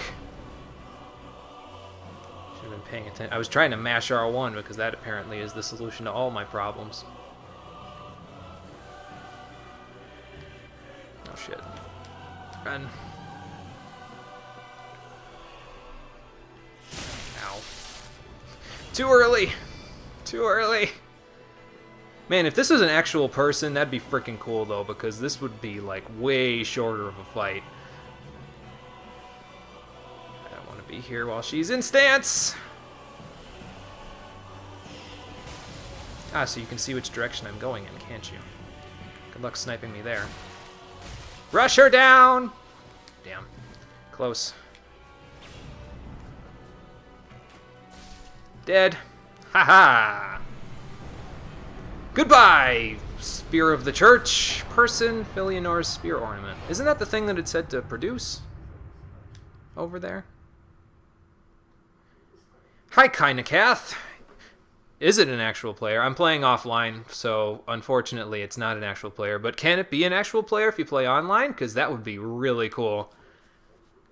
Should have been paying attention. I was trying to mash R1 because that apparently is the solution to all my problems. Oh shit. Run. Ow. Too early! Too early! Man, if this was an actual person, that'd be freaking cool though, because this would be like way shorter of a fight. I don't want to be here while she's in stance! Ah, so you can see which direction I'm going in, can't you? Good luck sniping me there. Rush her down! Damn. Close. Dead. Haha! Goodbye, Spear of the Church person, Filianor's Spear Ornament. Isn't that the thing that it said to produce? Over there? Hi, Kainakath. Is it an actual player? I'm playing offline, so unfortunately it's not an actual player. But can it be an actual player if you play online? Because that would be really cool.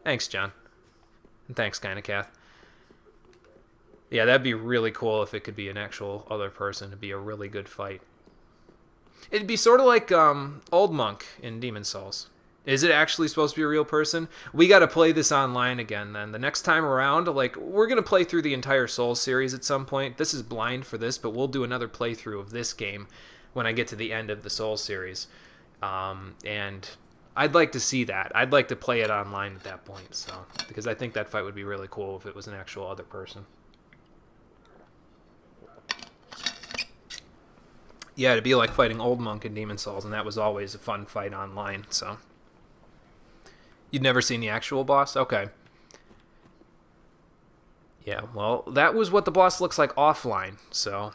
Thanks, John. And thanks, Kainakath. Yeah, that'd be really cool if it could be an actual other person. It'd be a really good fight. It'd be sort of like Old Monk in Demon's Souls. Is it actually supposed to be a real person? We got to play this online again then. The next time around, like, we're going to play through the entire Souls series at some point. This is blind for this, but we'll do another playthrough of this game when I get to the end of the Souls series. And I'd like to see that. I'd like to play it online at that point, so because I think that fight would be really cool if it was an actual other person. Yeah, it'd be like fighting Old Monk in Demon's Souls, and that was always a fun fight online, so. You'd never seen the actual boss? Okay. Yeah, well, that was what the boss looks like offline, so.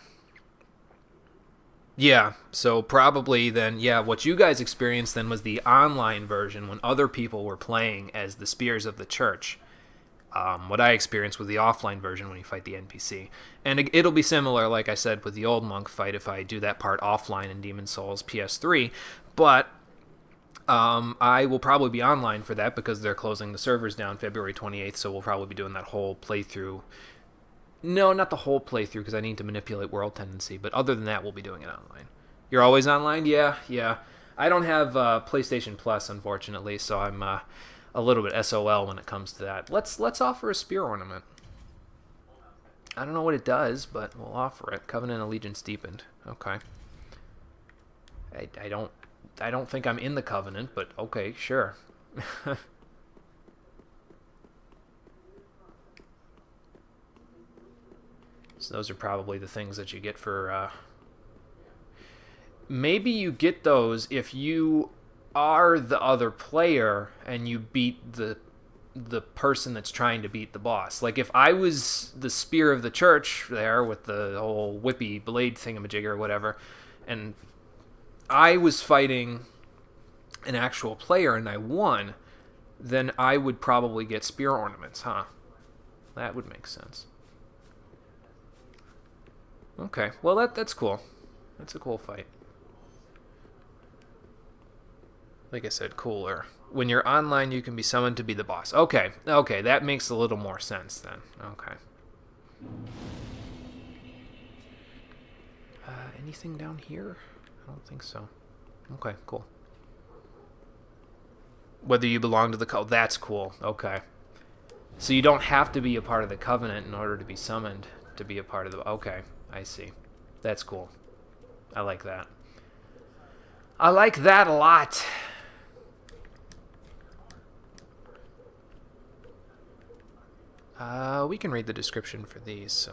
Yeah, so probably then, yeah, what you guys experienced then was the online version when other people were playing as the Spears of the Church. What I experienced was the offline version when you fight the NPC. And it'll be similar, like I said, with the Old Monk fight if I do that part offline in Demon's Souls PS3. But I will probably be online for that because they're closing the servers down February 28th, so we'll probably be doing that whole playthrough. No, not the whole playthrough because I need to manipulate World Tendency, but other than that, we'll be doing it online. You're always online? Yeah. I don't have PlayStation Plus, unfortunately, so I'm a little bit SOL when it comes to that. Let's offer a Spear Ornament. I don't know what it does, but we'll offer it. Covenant Allegiance Deepened. Okay. I don't think I'm in the Covenant, but okay, sure. So those are probably the things that you get for... Maybe you get those if you are the other player and you beat the person that's trying to beat the boss. Like if I was the Spear of the Church there with the whole whippy blade thingamajigger or whatever, and I was fighting an actual player and I won, then I would probably get Spear Ornaments, huh? That would make sense. Okay, well that's cool. That's a cool fight. Like I said, cooler. When you're online, you can be summoned to be the boss. Okay, that makes a little more sense then. Okay. Anything down here? I don't think so. Okay, cool. Whether you belong to the that's cool. Okay. So you don't have to be a part of the Covenant in order to be summoned to be a part of the... Okay, I see. That's cool. I like that. I like that a lot. We can read the description for these,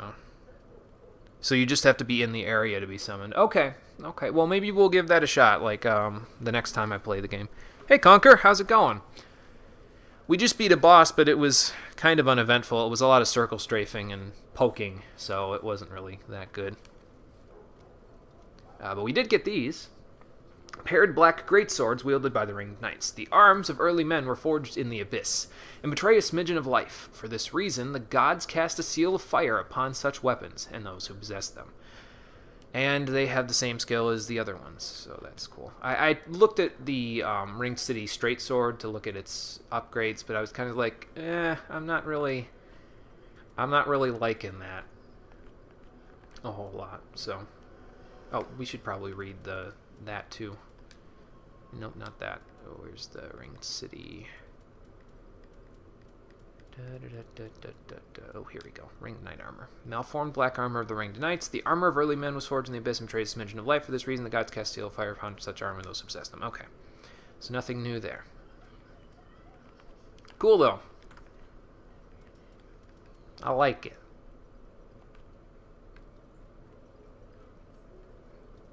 so you just have to be in the area to be summoned. Okay. Well, maybe we'll give that a shot, like, the next time I play the game. Hey, Conker, how's it going? We just beat a boss, but it was kind of uneventful. It was a lot of circle strafing and poking, so it wasn't really that good. But we did get these. Paired black greatswords wielded by the ringed knights. The arms of early men were forged in the abyss, and betray a smidgen of life. For this reason, the gods cast a seal of fire upon such weapons, and those who possess them. And they have the same skill as the other ones, so that's cool. I looked at the Ringed City Straight Sword to look at its upgrades, but I was kind of like, I'm not really liking that a whole lot. So, oh, we should probably read that too. Nope, not that. Oh, where's the Ringed City? Oh, here we go. Ringed Knight Armor. Malformed black armor of the Ringed Knights. The armor of early men was forged in the abyss and betrays a smidgen of life. For this reason, the gods cast seal of fire upon such armor and those who possess them. Okay. So nothing new there. Cool, though. I like it.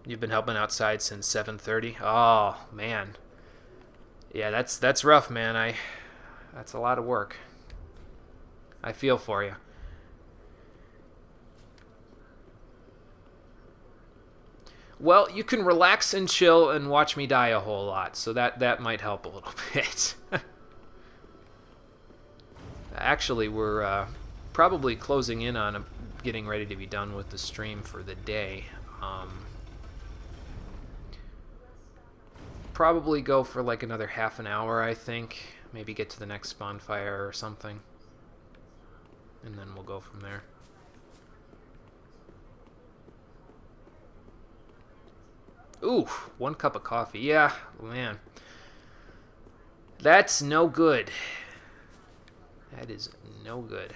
You've been helping outside since 7:30? Oh, man. Yeah, that's rough, man. That's a lot of work. I feel for you. Well, you can relax and chill and watch me die a whole lot, so that might help a little bit. Actually, we're probably closing in on getting ready to be done with the stream for the day. Probably go for like another half an hour, I think. Maybe get to the next bonfire or something. And then we'll go from there. Ooh, 1 cup of coffee. Yeah, man. That's no good. That is no good.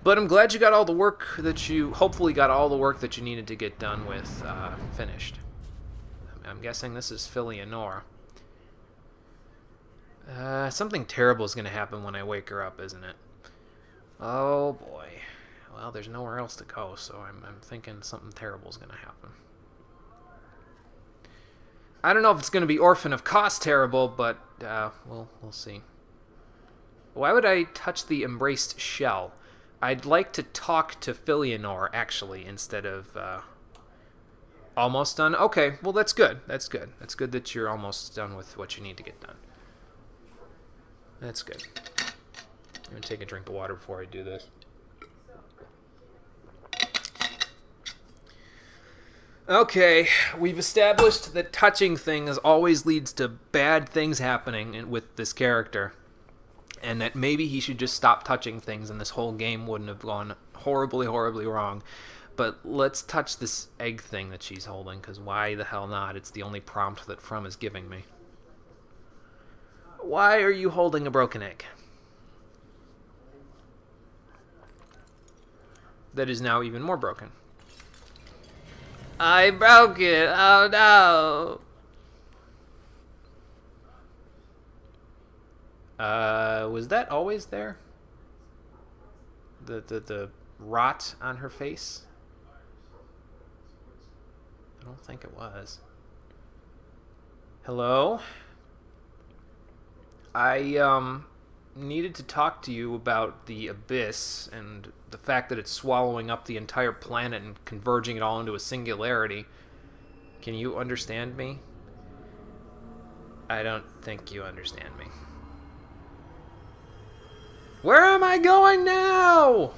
But I'm glad you got all the work that you... Hopefully got all the work that you needed to get done with finished. I'm guessing this is Philionor. Something terrible is going to happen when I wake her up, isn't it? Oh, boy. Well, there's nowhere else to go, so I'm thinking something terrible is going to happen. I don't know if it's going to be Orphan of Kos terrible, but we'll see. Why would I touch the embraced shell? I'd like to talk to Philionor, actually, instead of... almost done? Okay, well, that's good. That's good. That's good that you're almost done with what you need to get done. That's good. I'm going to take a drink of water before I do this. Okay, we've established that touching things always leads to bad things happening with this character. And that maybe he should just stop touching things and this whole game wouldn't have gone horribly, horribly wrong. But let's touch this egg thing that she's holding, because why the hell not? It's the only prompt that From is giving me. Why are you holding a broken egg? That is now even more broken. I broke it! Oh no! Was that always there? The rot on her face? I don't think it was. Hello? I needed to talk to you about the abyss and the fact that it's swallowing up the entire planet and converging it all into a singularity. Can you understand me? I don't think you understand me. Where am I going now?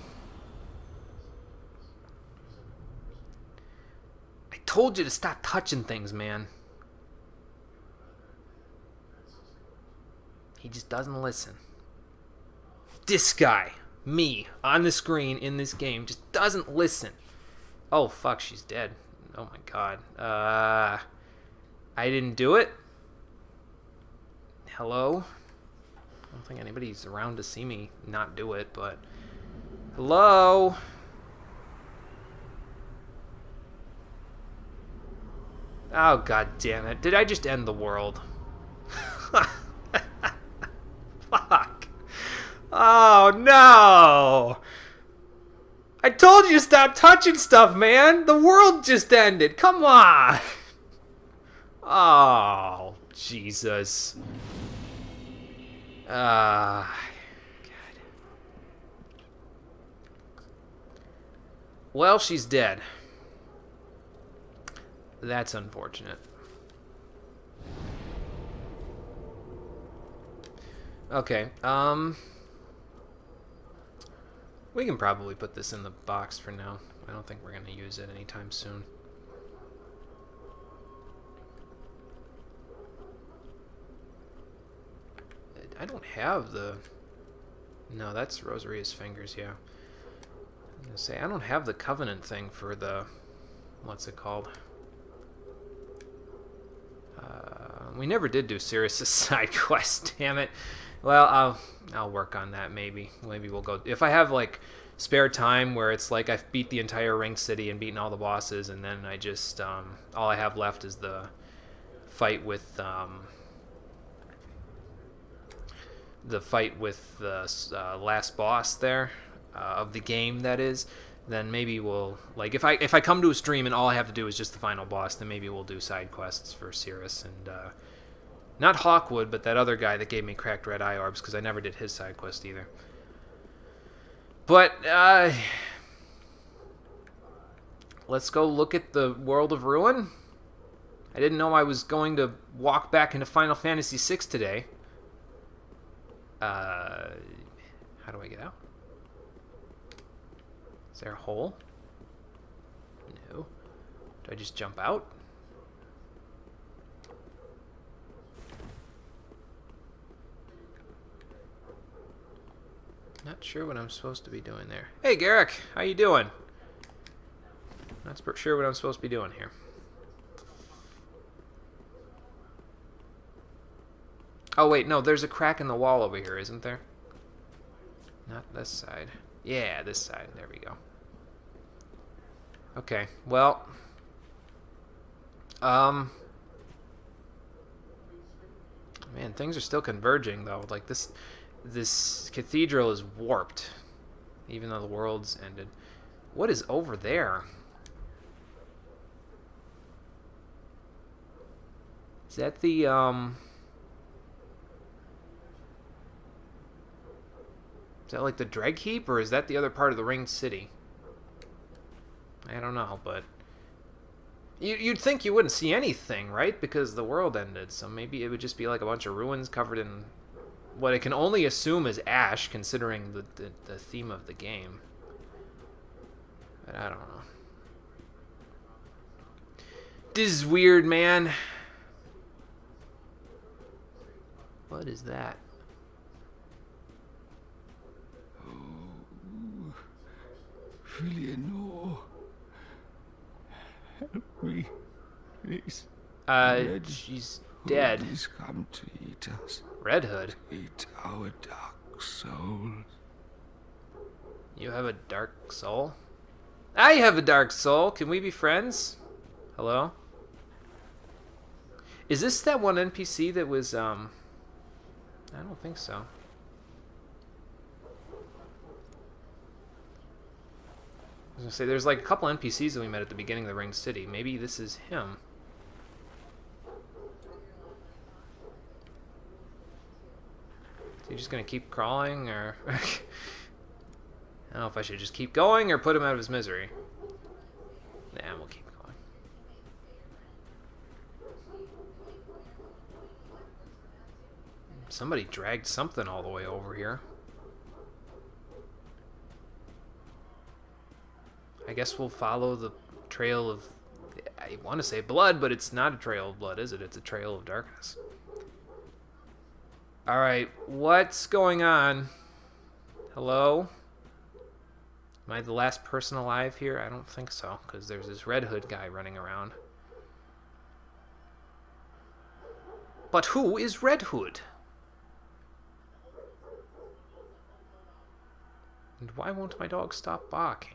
I told you to stop touching things, man. He just doesn't listen. This guy, me, on the screen in this game, just doesn't listen. Oh, fuck, she's dead. Oh, my God. I didn't do it? Hello? I don't think anybody's around to see me not do it, but... Hello? Oh, God damn it. Did I just end the world? Fuck. Oh, no! I told you to stop touching stuff, man! The world just ended! Come on! Oh, Jesus. God. Well, she's dead. That's unfortunate. Okay, we can probably put this in the box for now. I don't think we're going to use it anytime soon. I don't have the... No, that's Rosaria's fingers, yeah. I'm going to say, I don't have the Covenant thing for the... What's it called? We never did do Sirius's side quest, damn it. Well, I'll work on that maybe. Maybe we'll go... If I have, like, spare time where it's like I've beat the entire Ring City and beaten all the bosses, and then I just... all I have left is the fight with... the fight with the last boss there, of the game, that is, then maybe we'll... Like, if I come to a stream and all I have to do is just the final boss, then maybe we'll do side quests for Cirrus and... not Hawkwood, but that other guy that gave me cracked red eye orbs, because I never did his side quest either. But, let's go look at the World of Ruin. I didn't know I was going to walk back into Final Fantasy VI today. How do I get out? Is there a hole? No. Do I just jump out? Not sure what I'm supposed to be doing there. Hey, Garrick, how you doing? Not sure what I'm supposed to be doing here. Oh, wait, no, there's a crack in the wall over here, isn't there? Not this side. Yeah, this side. There we go. Okay, well... Man, things are still converging, though. Like, this cathedral is warped, even though the world's ended. What is over there? Is that the, Is that like the Dreg Heap, or is that the other part of the Ringed City? I don't know, but... You'd think you wouldn't see anything, right? Because the world ended, so maybe it would just be like a bunch of ruins covered in what I can only assume is ash, considering the theme of the game. But I don't know. This is weird, man. What is that? Oh, Eleanor, help me, please. She's dead. He's come to eat us. Red Hood? Eat our dark souls. You have a dark soul? I have a dark soul. Can we be friends? Hello? Is this that one NPC that was, I don't think so. I was gonna say, there's like a couple NPCs that we met at the beginning of the Ringed City. Maybe this is him. Is he just gonna keep crawling, or... I don't know if I should just keep going or put him out of his misery. Nah, we'll keep going. Somebody dragged something all the way over here. I guess we'll follow the trail of... I want to say blood, but it's not a trail of blood, is it? It's a trail of darkness. Alright, what's going on? Hello? Am I the last person alive here? I don't think so, because there's this Red Hood guy running around. But who is Red Hood? And why won't my dog stop barking?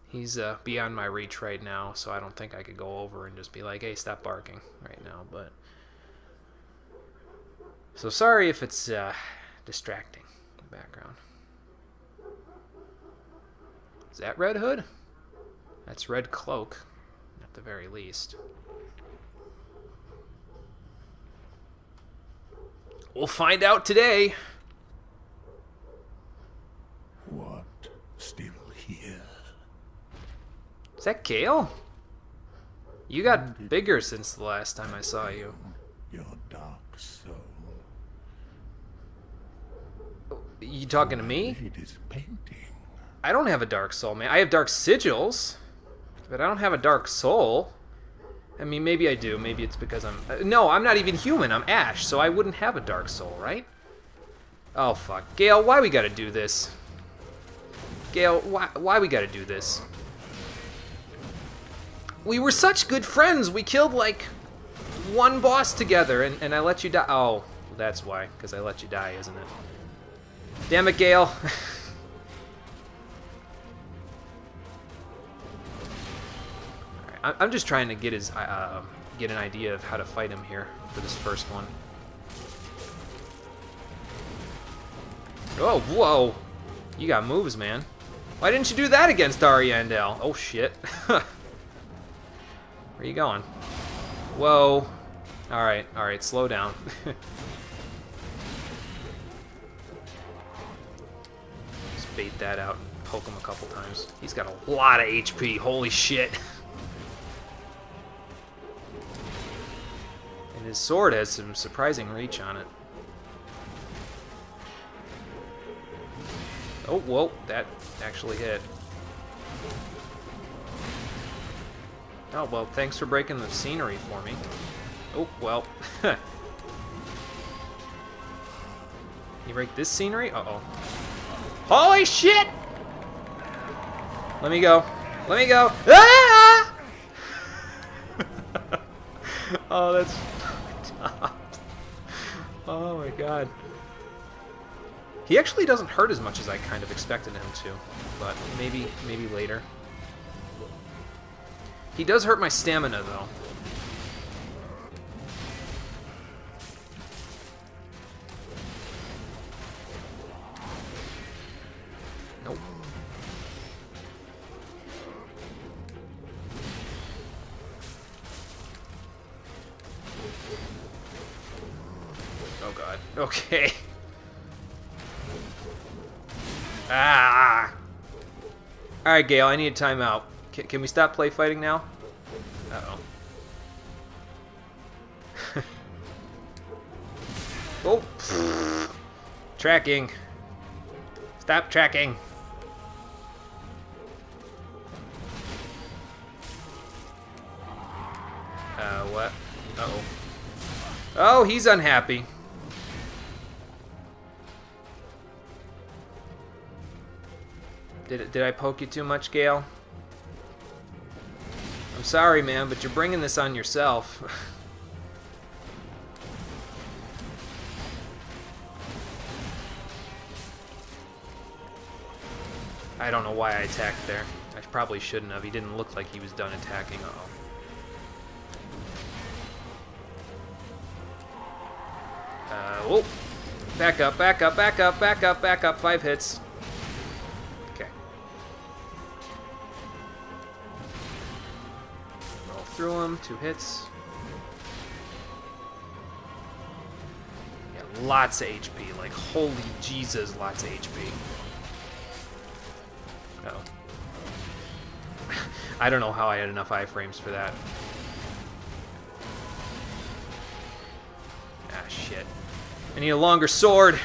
He's beyond my reach right now, so I don't think I could go over and just be like, hey, stop barking right now, but... So sorry if it's distracting in the background. Is that Red Hood? That's Red Cloak, at the very least. We'll find out today. What Is that Gale? You got bigger since the last time I saw you. Your dark soul. You talking to me? It is painting. I don't have a dark soul, man. I have dark sigils, but I don't have a dark soul. I mean, maybe I do. Maybe it's because I'm... no, I'm not even human. I'm Ash, so I wouldn't have a dark soul, right? Oh, fuck. Gale, why we gotta do this? Gale, why we gotta do this? We were such good friends. We killed, like, one boss together, and I let you die. Oh, that's why. Because I let you die, isn't it? Damn it, Gale. I'm just trying to get get an idea of how to fight him here for this first one. Oh, whoa! You got moves, man. Why didn't you do that against Ariandel? Oh shit! Where are you going? Whoa! All right, slow down. Just bait that out and poke him a couple times. He's got a lot of HP. Holy shit! And his sword has some surprising reach on it. Oh, whoa, that actually hit. Oh, well, thanks for breaking the scenery for me. Oh, well. You break this scenery? Uh-oh. Holy shit! Let me go. Let me go. Ah! Oh, that's... Oh my god. He actually doesn't hurt as much as I kind of expected him to, but maybe later. He does hurt my stamina though. Nope. Oh god. Okay. Ah! Alright, Gale, I need a timeout. Can we stop play fighting now? Uh-oh. Oh! Tracking. Stop tracking. What? Uh-oh. Oh, he's unhappy. Did I poke you too much, Gale? I'm sorry, man, but you're bringing this on yourself. I don't know why I attacked there. I probably shouldn't have. He didn't look like he was done attacking. Uh-oh. Whoa. Back up, back up, back up, back up, back up. 5 hits. Okay. Roll through him. 2 hits. Yeah, lots of HP. Like, holy Jesus, lots of HP. Uh-oh. I don't know how I had enough iframes for that. Ah, shit. I need a longer sword.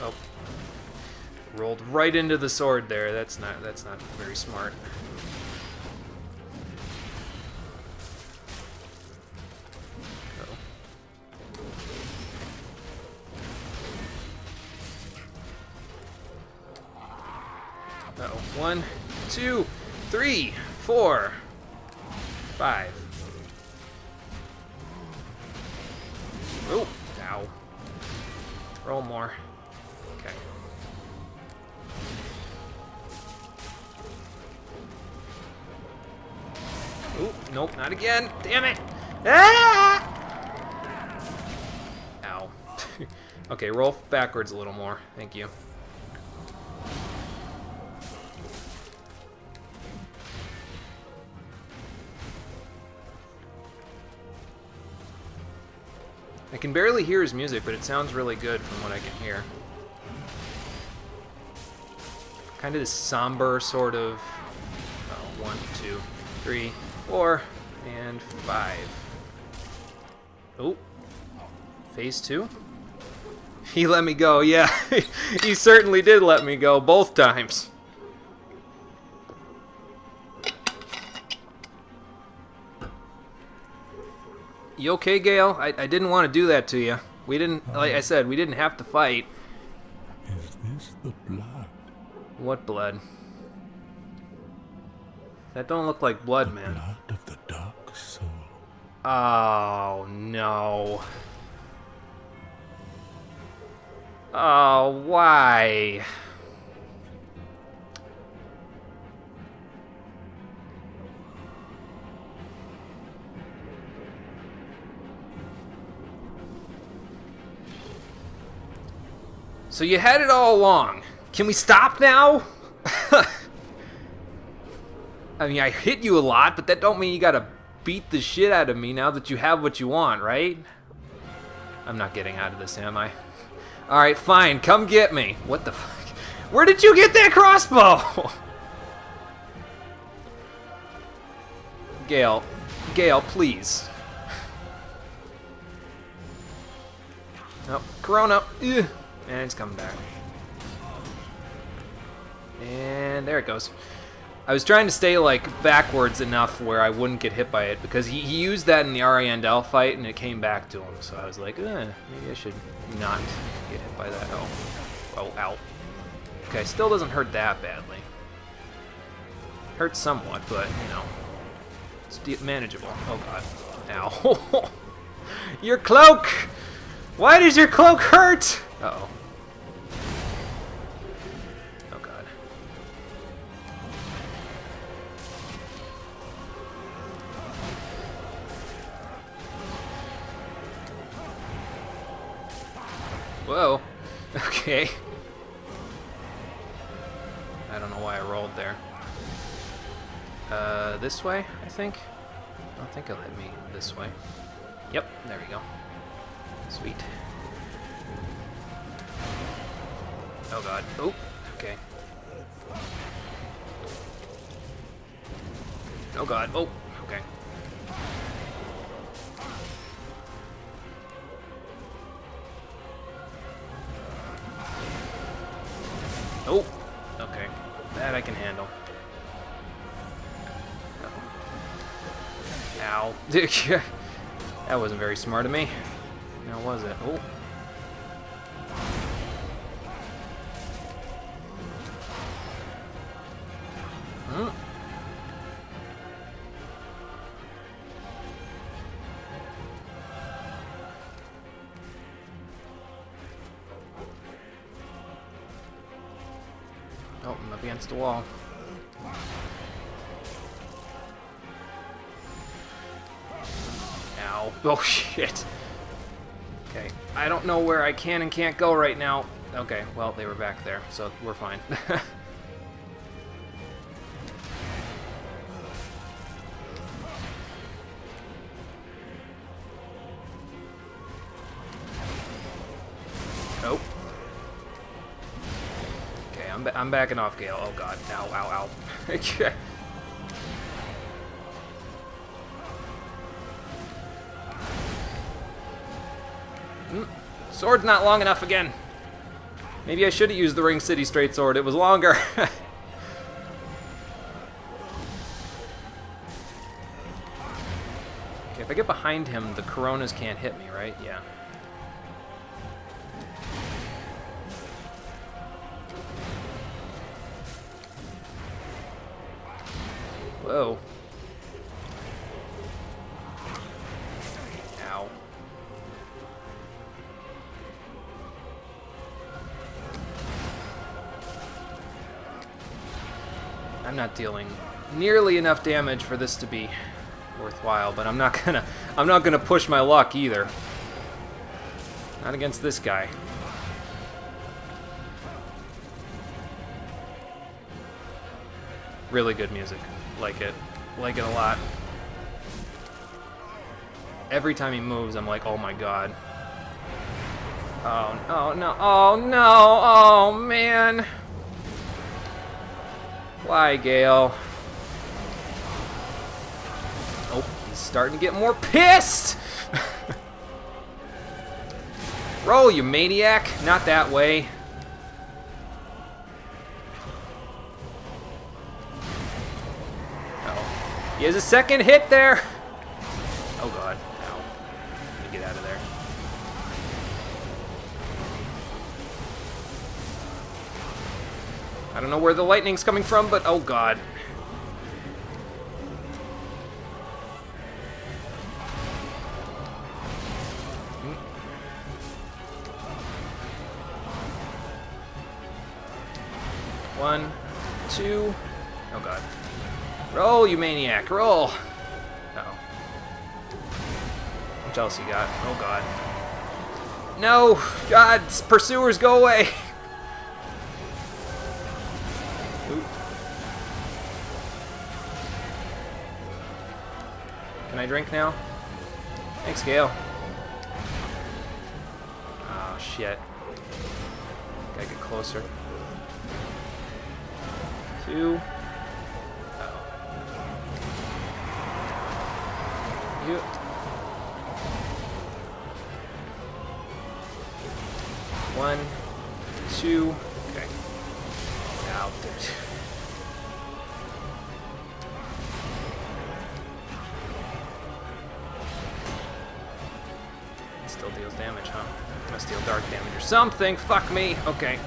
Oh. Rolled right into the sword there. That's not very smart. Uh-oh. 1, 2, 3, 4, 5. Oh, ow. Roll more. Okay. Oh, nope, not again. Damn it. Ah! Ow. Okay, roll backwards a little more. Thank you. I can barely hear his music, but it sounds really good from what I can hear. Kind of this somber sort of 1, 2, 3, 4, and 5. Oh, phase 2? He let me go, yeah. He certainly did let me go both times. You okay, Gale? I didn't want to do that to you. We didn't, like I said, we didn't have to fight. Is this the blood? What blood? That don't look like blood, man. Blood of the dark soul. Oh, no. Oh, why? So you had it all along. Can we stop now? I mean, I hit you a lot, but that don't mean you gotta beat the shit out of me now that you have what you want, right? I'm not getting out of this, am I? Alright, fine, come get me. What the fuck? Where did you get that crossbow? Gale, please. Oh, Corona. Ugh. And it's coming back. And there it goes. I was trying to stay like backwards enough where I wouldn't get hit by it because he used that in the Ariandel fight and it came back to him. So I was like, maybe I should not get hit by that. Oh, ow. Okay, still doesn't hurt that badly. Hurts somewhat, but you know, it's manageable. Oh god. Ow. Your cloak! Why does your cloak hurt? Uh-oh. Oh god. Whoa. Okay. I don't know why I rolled there. This way, I think? I don't think it'll hit me this way. Yep, there we go. Sweet. Oh god. Oh, okay. Oh god. Oh, okay. Oh, okay. That I can handle. Ow. That wasn't very smart of me. Now was it? Oh. Hmm. Oh, I'm up against the wall. Ow. Oh, shit. Okay, I don't know where I can and can't go right now. Okay, well, they were back there, so we're fine. Oh. Okay, I'm backing off, Gale. Oh, God. Ow, ow, ow. Okay. Sword's not long enough again. Maybe I should have used the Ring City straight sword. It was longer. Okay, if I get behind him, the Coronas can't hit me, right? Yeah. Whoa. Ow. I'm not dealing nearly enough damage for this to be worthwhile, but I'm not gonna push my luck either. Not against this guy. Really good music. Like it. Like it a lot. Every time he moves, I'm like, oh my god. Oh, oh no, oh no, oh man. Why, Gale? Oh, he's starting to get more pissed! Roll, you maniac! Not that way. Oh. He has a second hit there! Oh god. Ow. Let me get out of there. I don't know where the lightning's coming from, but oh god. One, two. Oh god. Roll, you maniac, roll! Uh-oh. What else you got? Oh god. No! God, pursuers, go away! Can I drink now? Thanks, Gale. Oh, shit. Gotta get closer. Two. Uh-oh. You. One. Two. Okay. Now, still deals damage, huh? Must deal dark damage or something. Fuck me. Okay.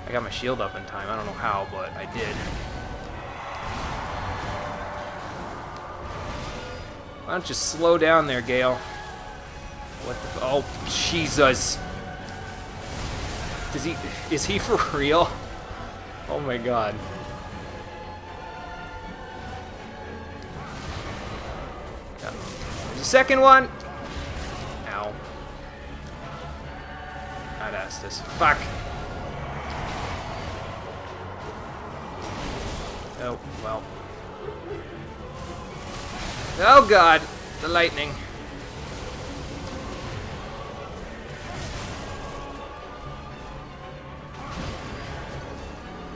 I got my shield up in time. I don't know how, but I did. Why don't you slow down there, Gale? What the oh, Jesus. Is he for real? Oh my god. There's a second one. Ow. I'd ask this. Fuck. Oh, well. Oh god, the lightning.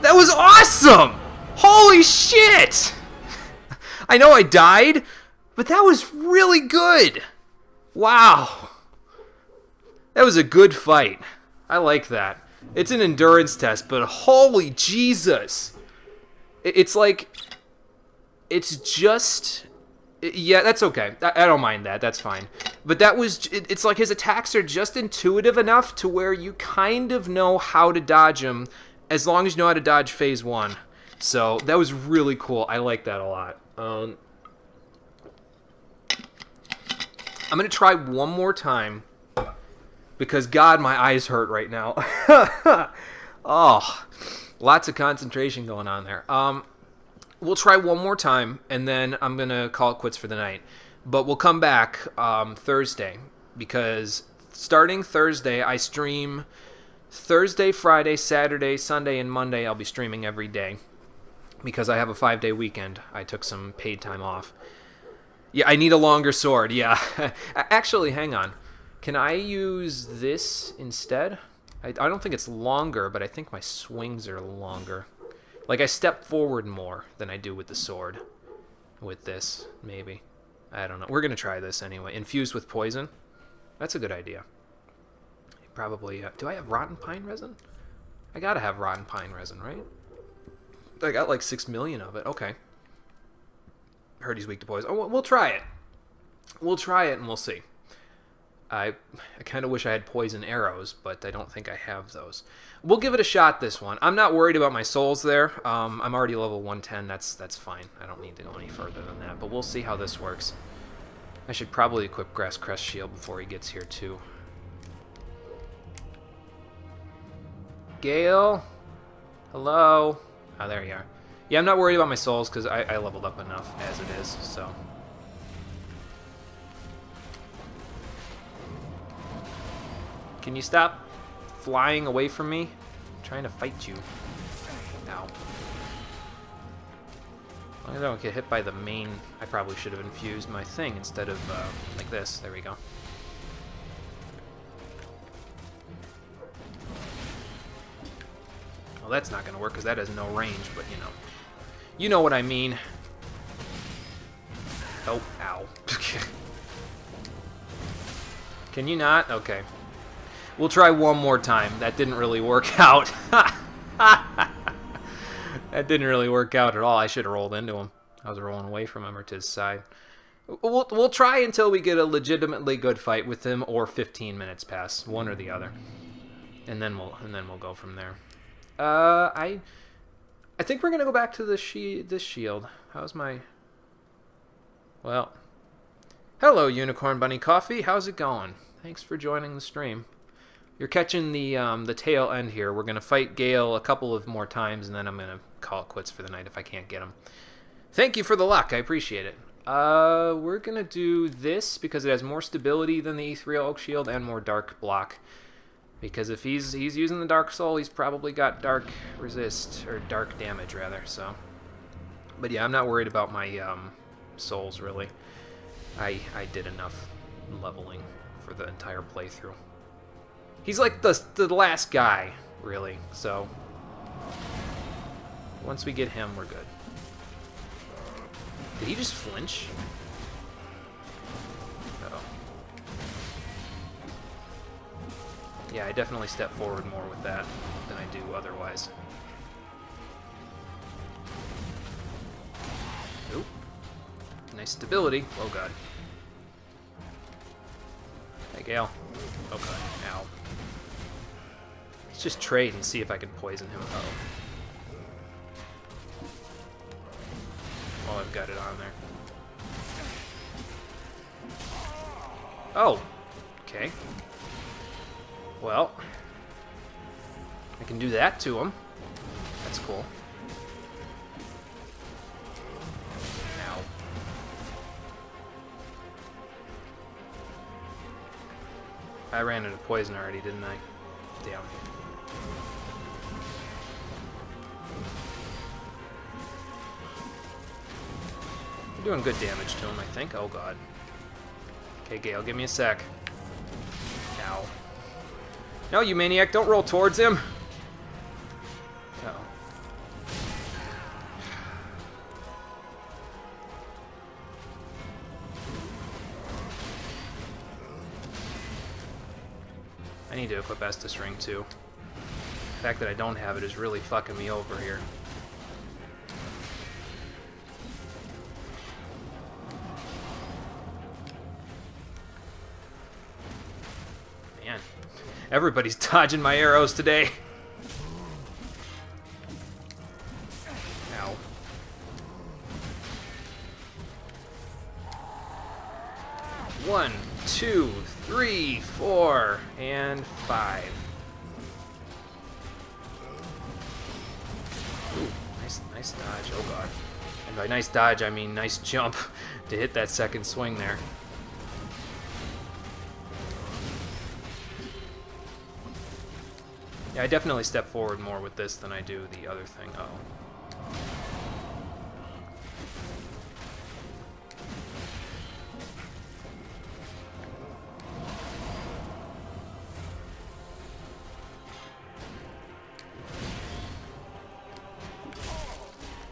That was awesome! Holy shit! I know I died, but that was really good. Wow. That was a good fight. I like that. It's an endurance test, but holy Jesus. It's like, it's just, yeah, that's okay. I don't mind that. That's fine. But that was, it's like his attacks are just intuitive enough to where you kind of know how to dodge them as long as you know how to dodge phase one. So that was really cool. I like that a lot. I'm going to try one more time because, God, my eyes hurt right now. Oh, lots of concentration going on there. We'll try one more time, and then I'm going to call it quits for the night. But we'll come back Thursday, because starting Thursday, I stream Thursday, Friday, Saturday, Sunday, and Monday. I'll be streaming every day because I have a 5-day weekend. I took some paid time off. Yeah, I need a longer sword, yeah. Actually, hang on. Can I use this instead? I don't think it's longer, but I think my swings are longer. Like, I step forward more than I do with the sword. With this, maybe. I don't know. We're going to try this anyway. Infused with poison? That's a good idea. Probably, do I have rotten pine resin? I gotta have rotten pine resin, right? I got like 6 million of it. Okay. Heard he's weak to poison. Oh, we'll try it. We'll try it and we'll see. I kind of wish I had poison arrows, but I don't think I have those. We'll give it a shot this one. I'm not worried about my souls there. I'm already level 110. That's fine. I don't need to go any further than that, but we'll see how this works. I should probably equip Grass Crest Shield before he gets here, too. Gale? Hello? Oh, there you are. Yeah, I'm not worried about my souls because I leveled up enough as it is, so... Can you stop flying away from me? I'm trying to fight you. Ow. As long as I don't get hit by the main... I probably should have infused my thing instead of, like this. There we go. Well, that's not going to work because that has no range, but you know. You know what I mean. Oh, ow. Can you not? Okay. We'll try one more time. That didn't really work out. That didn't really work out at all. I should have rolled into him. I was rolling away from him or to his side. We'll try until we get a legitimately good fight with him, or 15 minutes pass, one or the other, and then we'll go from there. I think we're gonna go back to this shield. How's my? Well, hello, Unicorn Bunny Coffee. How's it going? Thanks for joining the stream. You're catching the tail end here. We're gonna fight Gale a couple of more times, and then I'm gonna call it quits for the night if I can't get him. Thank you for the luck. I appreciate it. We're gonna do this because it has more stability than the Ethereal Oak Shield and more dark block. Because if he's using the Dark Soul, he's probably got dark resist, or dark damage rather, so. But yeah, I'm not worried about my souls really. I did enough leveling for the entire playthrough. He's like the last guy, really, so once we get him, we're good. Did he just flinch? Uh-oh. Yeah, I definitely step forward more with that than I do otherwise. Oop. Nice stability. Oh god. Hey, Gale. Oh god. Ow. Let's just trade and see if I can poison him. Uh-oh. Oh, I've got it on there. Oh, okay. Well, I can do that to him. That's cool. Ow. I ran into poison already, didn't I? Damn. Doing good damage to him, I think. Oh god. Okay, Gale, give me a sec. Ow. No, you maniac, don't roll towards him! Uh-oh. I need to equip Estus Ring, too. The fact that I don't have it is really fucking me over here. Everybody's dodging my arrows today. Ow. One, 2, 3, 4, and 5. Ooh, nice dodge. Oh god. And by nice dodge, I mean nice jump to hit that second swing there. Yeah, I definitely step forward more with this than I do the other thing. Uh-oh.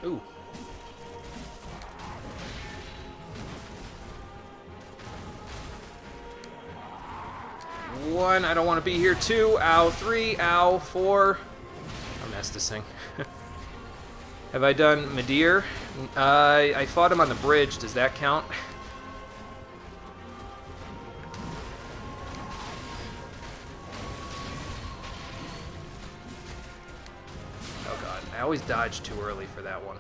Ooh. One, I don't want to be here. 2, ow. 3, ow. 4. I messed this thing. Have I done Midir? I fought him on the bridge. Does that count? Oh god, I always dodge too early for that one.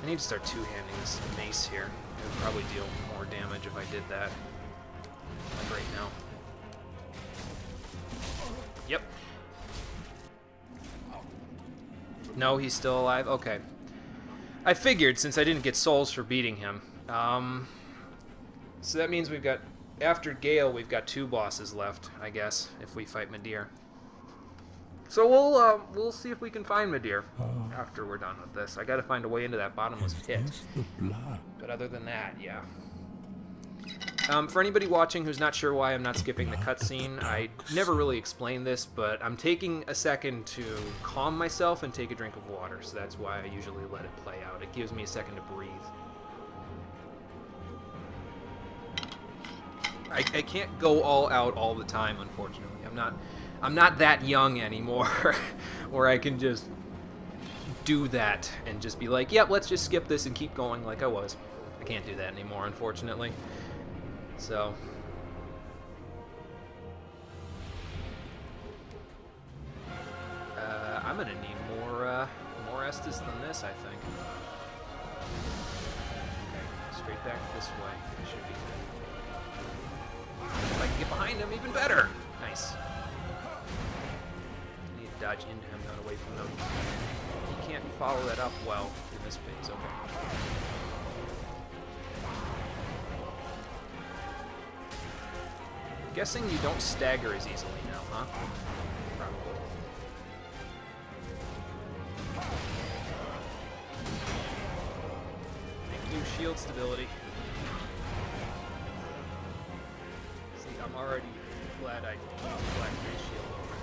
I need to start two-handing this mace here. It would probably deal more damage if I did that. Like right now. Yep. No, he's still alive? Okay. I figured, since I didn't get souls for beating him. So that means we've got, after Gale, we've got 2 bosses left, I guess, if we fight Midir. So we'll see if we can find Midir after we're done with this. I gotta find a way into that bottomless pit. Is this the blood? But other than that, yeah. For anybody watching who's not sure why I'm not skipping the cutscene, I never really explained this, but I'm taking a second to calm myself and take a drink of water, so that's why I usually let it play out. It gives me a second to breathe. I can't go all out all the time, unfortunately. I'm not that young anymore, where I can just do that and just be like, yep, let's just skip this and keep going like I was. I can't do that anymore, unfortunately. So, I'm gonna need more Estus than this, I think. Okay, straight back this way. It should be good. If I can get behind him, even better. Nice. I need to dodge into him, not away from them. He can't follow that up well in this phase. Okay. Guessing you don't stagger as easily now, huh? Probably. Thank you, shield stability. See, I'm already glad I used Black Face shield over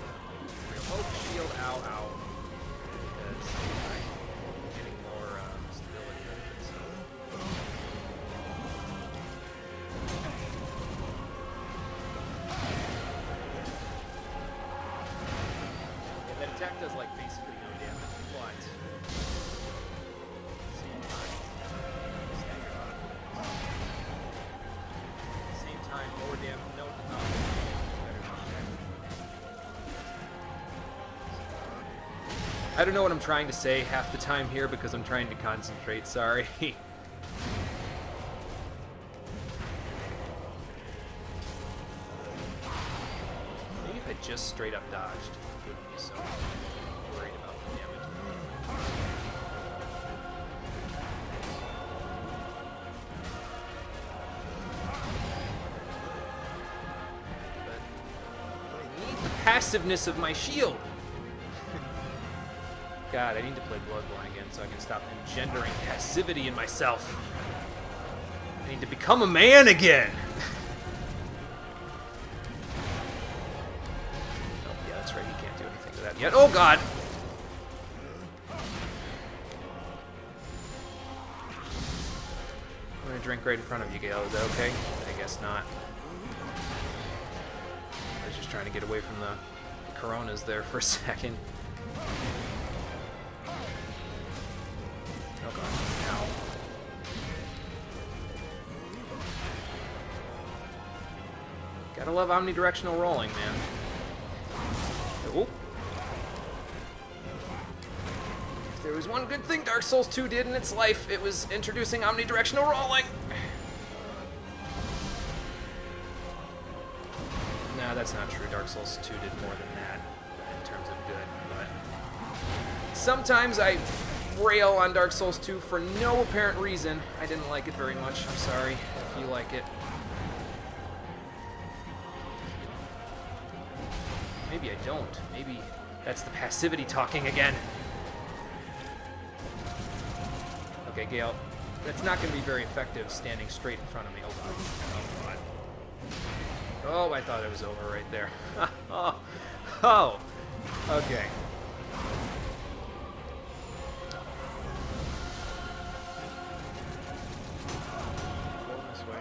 Real Hope shield, ow, ow. Because I'm getting more stability out of it, so. That attack does like basically no damage, but same time, stagger on it. Same time, more damage. No, better not. I don't know what I'm trying to say half the time here because I'm trying to concentrate. Sorry. Maybe if I just straight up dodged. So worried about the damage. But I need the passiveness of my shield. God, I need to play Bloodborne again so I can stop engendering passivity in myself. I need to become a man again. Yet. Oh god! I'm gonna drink right in front of you, Gale. Is that okay? I guess not. I was just trying to get away from the Coronas there for a second. Oh god. Ow. Gotta love omnidirectional rolling, man. Oh. There was one good thing Dark Souls 2 did in its life, it was introducing omnidirectional rolling. Nah, that's not true. Dark Souls 2 did more than that in terms of good, but sometimes I rail on Dark Souls 2 for no apparent reason. I didn't like it very much. I'm sorry if you like it. Maybe I don't. Maybe that's the passivity talking again. Okay, Gale, that's not going to be very effective standing straight in front of me. Oh, God. Oh, I thought it was over right there. Oh, okay. Go this way.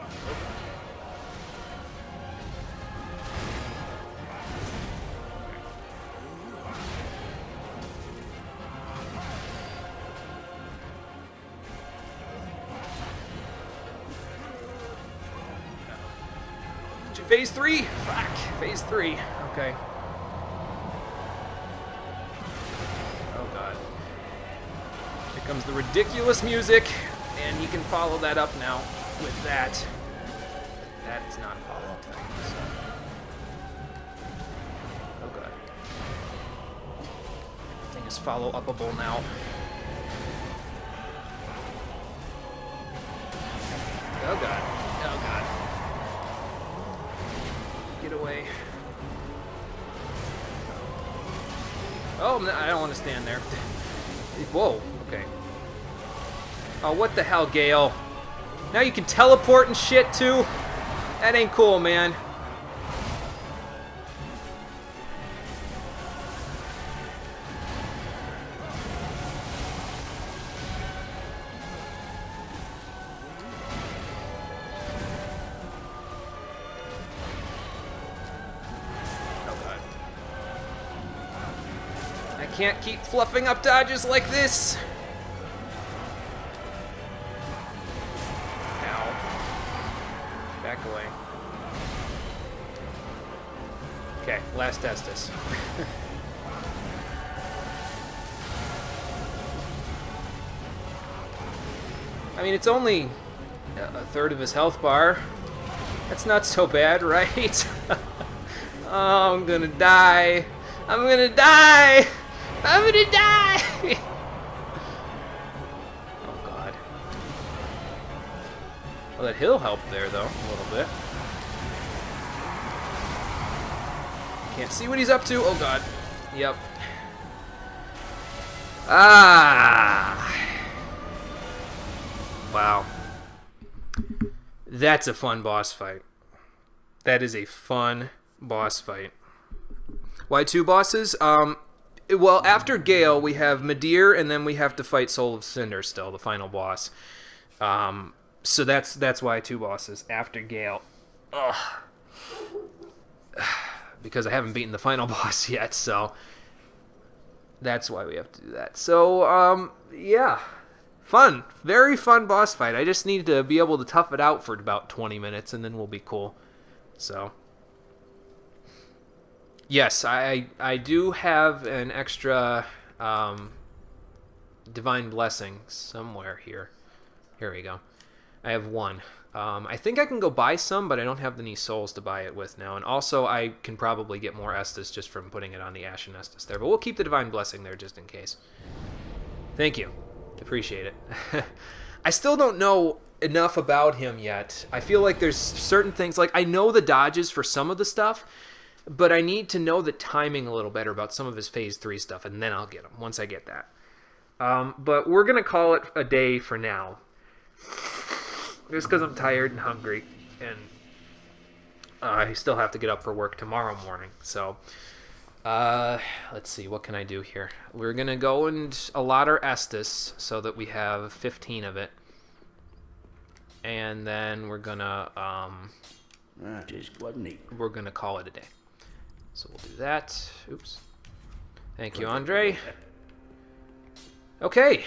Phase 3? Fuck. Phase 3. Okay. Oh god. Here comes the ridiculous music, and you can follow that up now with that. That is not a follow-up thing. So. Oh god. Everything is follow-upable now. Oh god. Oh god. Get away. Oh, I don't want to stand there. Whoa, okay. Oh, what the hell, Gale? Now you can teleport and shit, too? That ain't cool, man. Can't keep fluffing up dodges like this. Ow. Back away. Okay, last Estus. I mean, it's only a third of his health bar. That's not so bad, right? Oh, I'm gonna die. I'm gonna die! I'm gonna die! Oh god. Well, that hill helped there, though, a little bit. Can't see what he's up to. Oh god. Yep. Ah! Wow. That's a fun boss fight. That is a fun boss fight. Why 2 bosses? Well, after Gale, we have Midir, and then we have to fight Soul of Cinder still, the final boss. So that's why 2 bosses after Gale. Ugh. Because I haven't beaten the final boss yet, so that's why we have to do that. So, yeah. Fun. Very fun boss fight. I just need to be able to tough it out for about 20 minutes, and then we'll be cool. So... Yes, I do have an extra Divine Blessing somewhere here. Here we go. I have 1. I think I can go buy some, but I don't have any souls to buy it with now. And also, I can probably get more Estus just from putting it on the Ashen Estus there. But we'll keep the Divine Blessing there just in case. Thank you. Appreciate it. I still don't know enough about him yet. I feel like there's certain things, like I know the dodges for some of the stuff, but I need to know the timing a little better about some of his Phase 3 stuff, and then I'll get him, once I get that. But we're going to call it a day for now. Just because I'm tired and hungry, and I still have to get up for work tomorrow morning. So, let's see, what can I do here? We're going to go and allot our Estus so that we have 15 of it. And then we're going to... we're going to call it a day. So we'll do that. Oops. Thank you, Andre. Okay.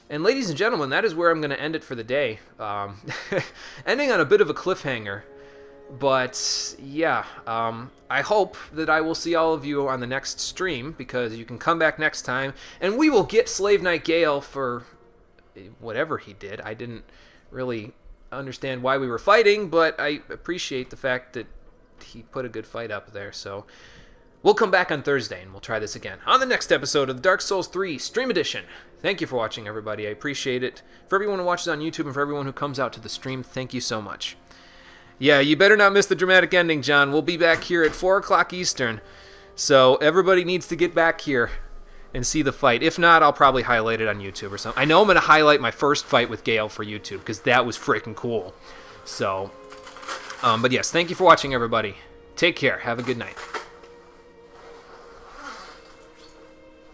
And ladies and gentlemen, that is where I'm going to end it for the day. Ending on a bit of a cliffhanger. But, yeah. I hope that I will see all of you on the next stream, because you can come back next time, and we will get Slave Knight Gale for whatever he did. I didn't really understand why we were fighting, but I appreciate the fact that he put a good fight up there. So we'll come back on Thursday and we'll try this again on the next episode of the Dark Souls 3 Stream Edition. Thank you for watching, everybody. I appreciate it. For everyone who watches on YouTube and for everyone who comes out to the stream, thank you so much. Yeah, you better not miss the dramatic ending, John. We'll be back here at 4 o'clock Eastern. So everybody needs to get back here and see the fight. If not, I'll probably highlight it on YouTube or something. I know I'm going to highlight my first fight with Gale for YouTube, because that was freaking cool. So, but yes, thank you for watching, everybody. Take care. Have a good night.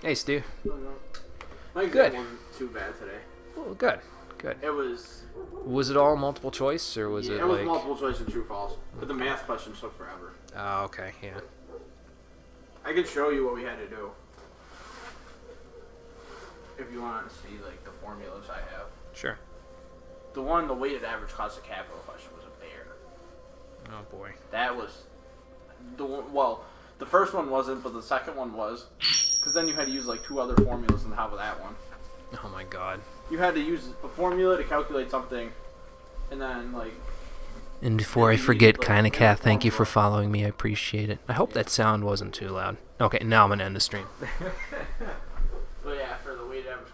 Hey, Stu. My Good. wasn't too bad today. Oh, good. Good. It was... Was it all multiple choice, or was it was like... multiple choice and true false. But the math questions took forever. Oh, okay, yeah. I could show you what we had to do. If you want to see, like, the formulas I have. Sure. The weighted average cost of capital question was a bear. Oh, boy. That was... the first one wasn't, but the second one was. Because then you had to use, like, 2 other formulas on top of that one. Oh, my God. You had to use a formula to calculate something, and then, like... And before I forget, Kinda Cat, thank you for following me. I appreciate it. I hope that sound wasn't too loud. Okay, now I'm going to end the stream.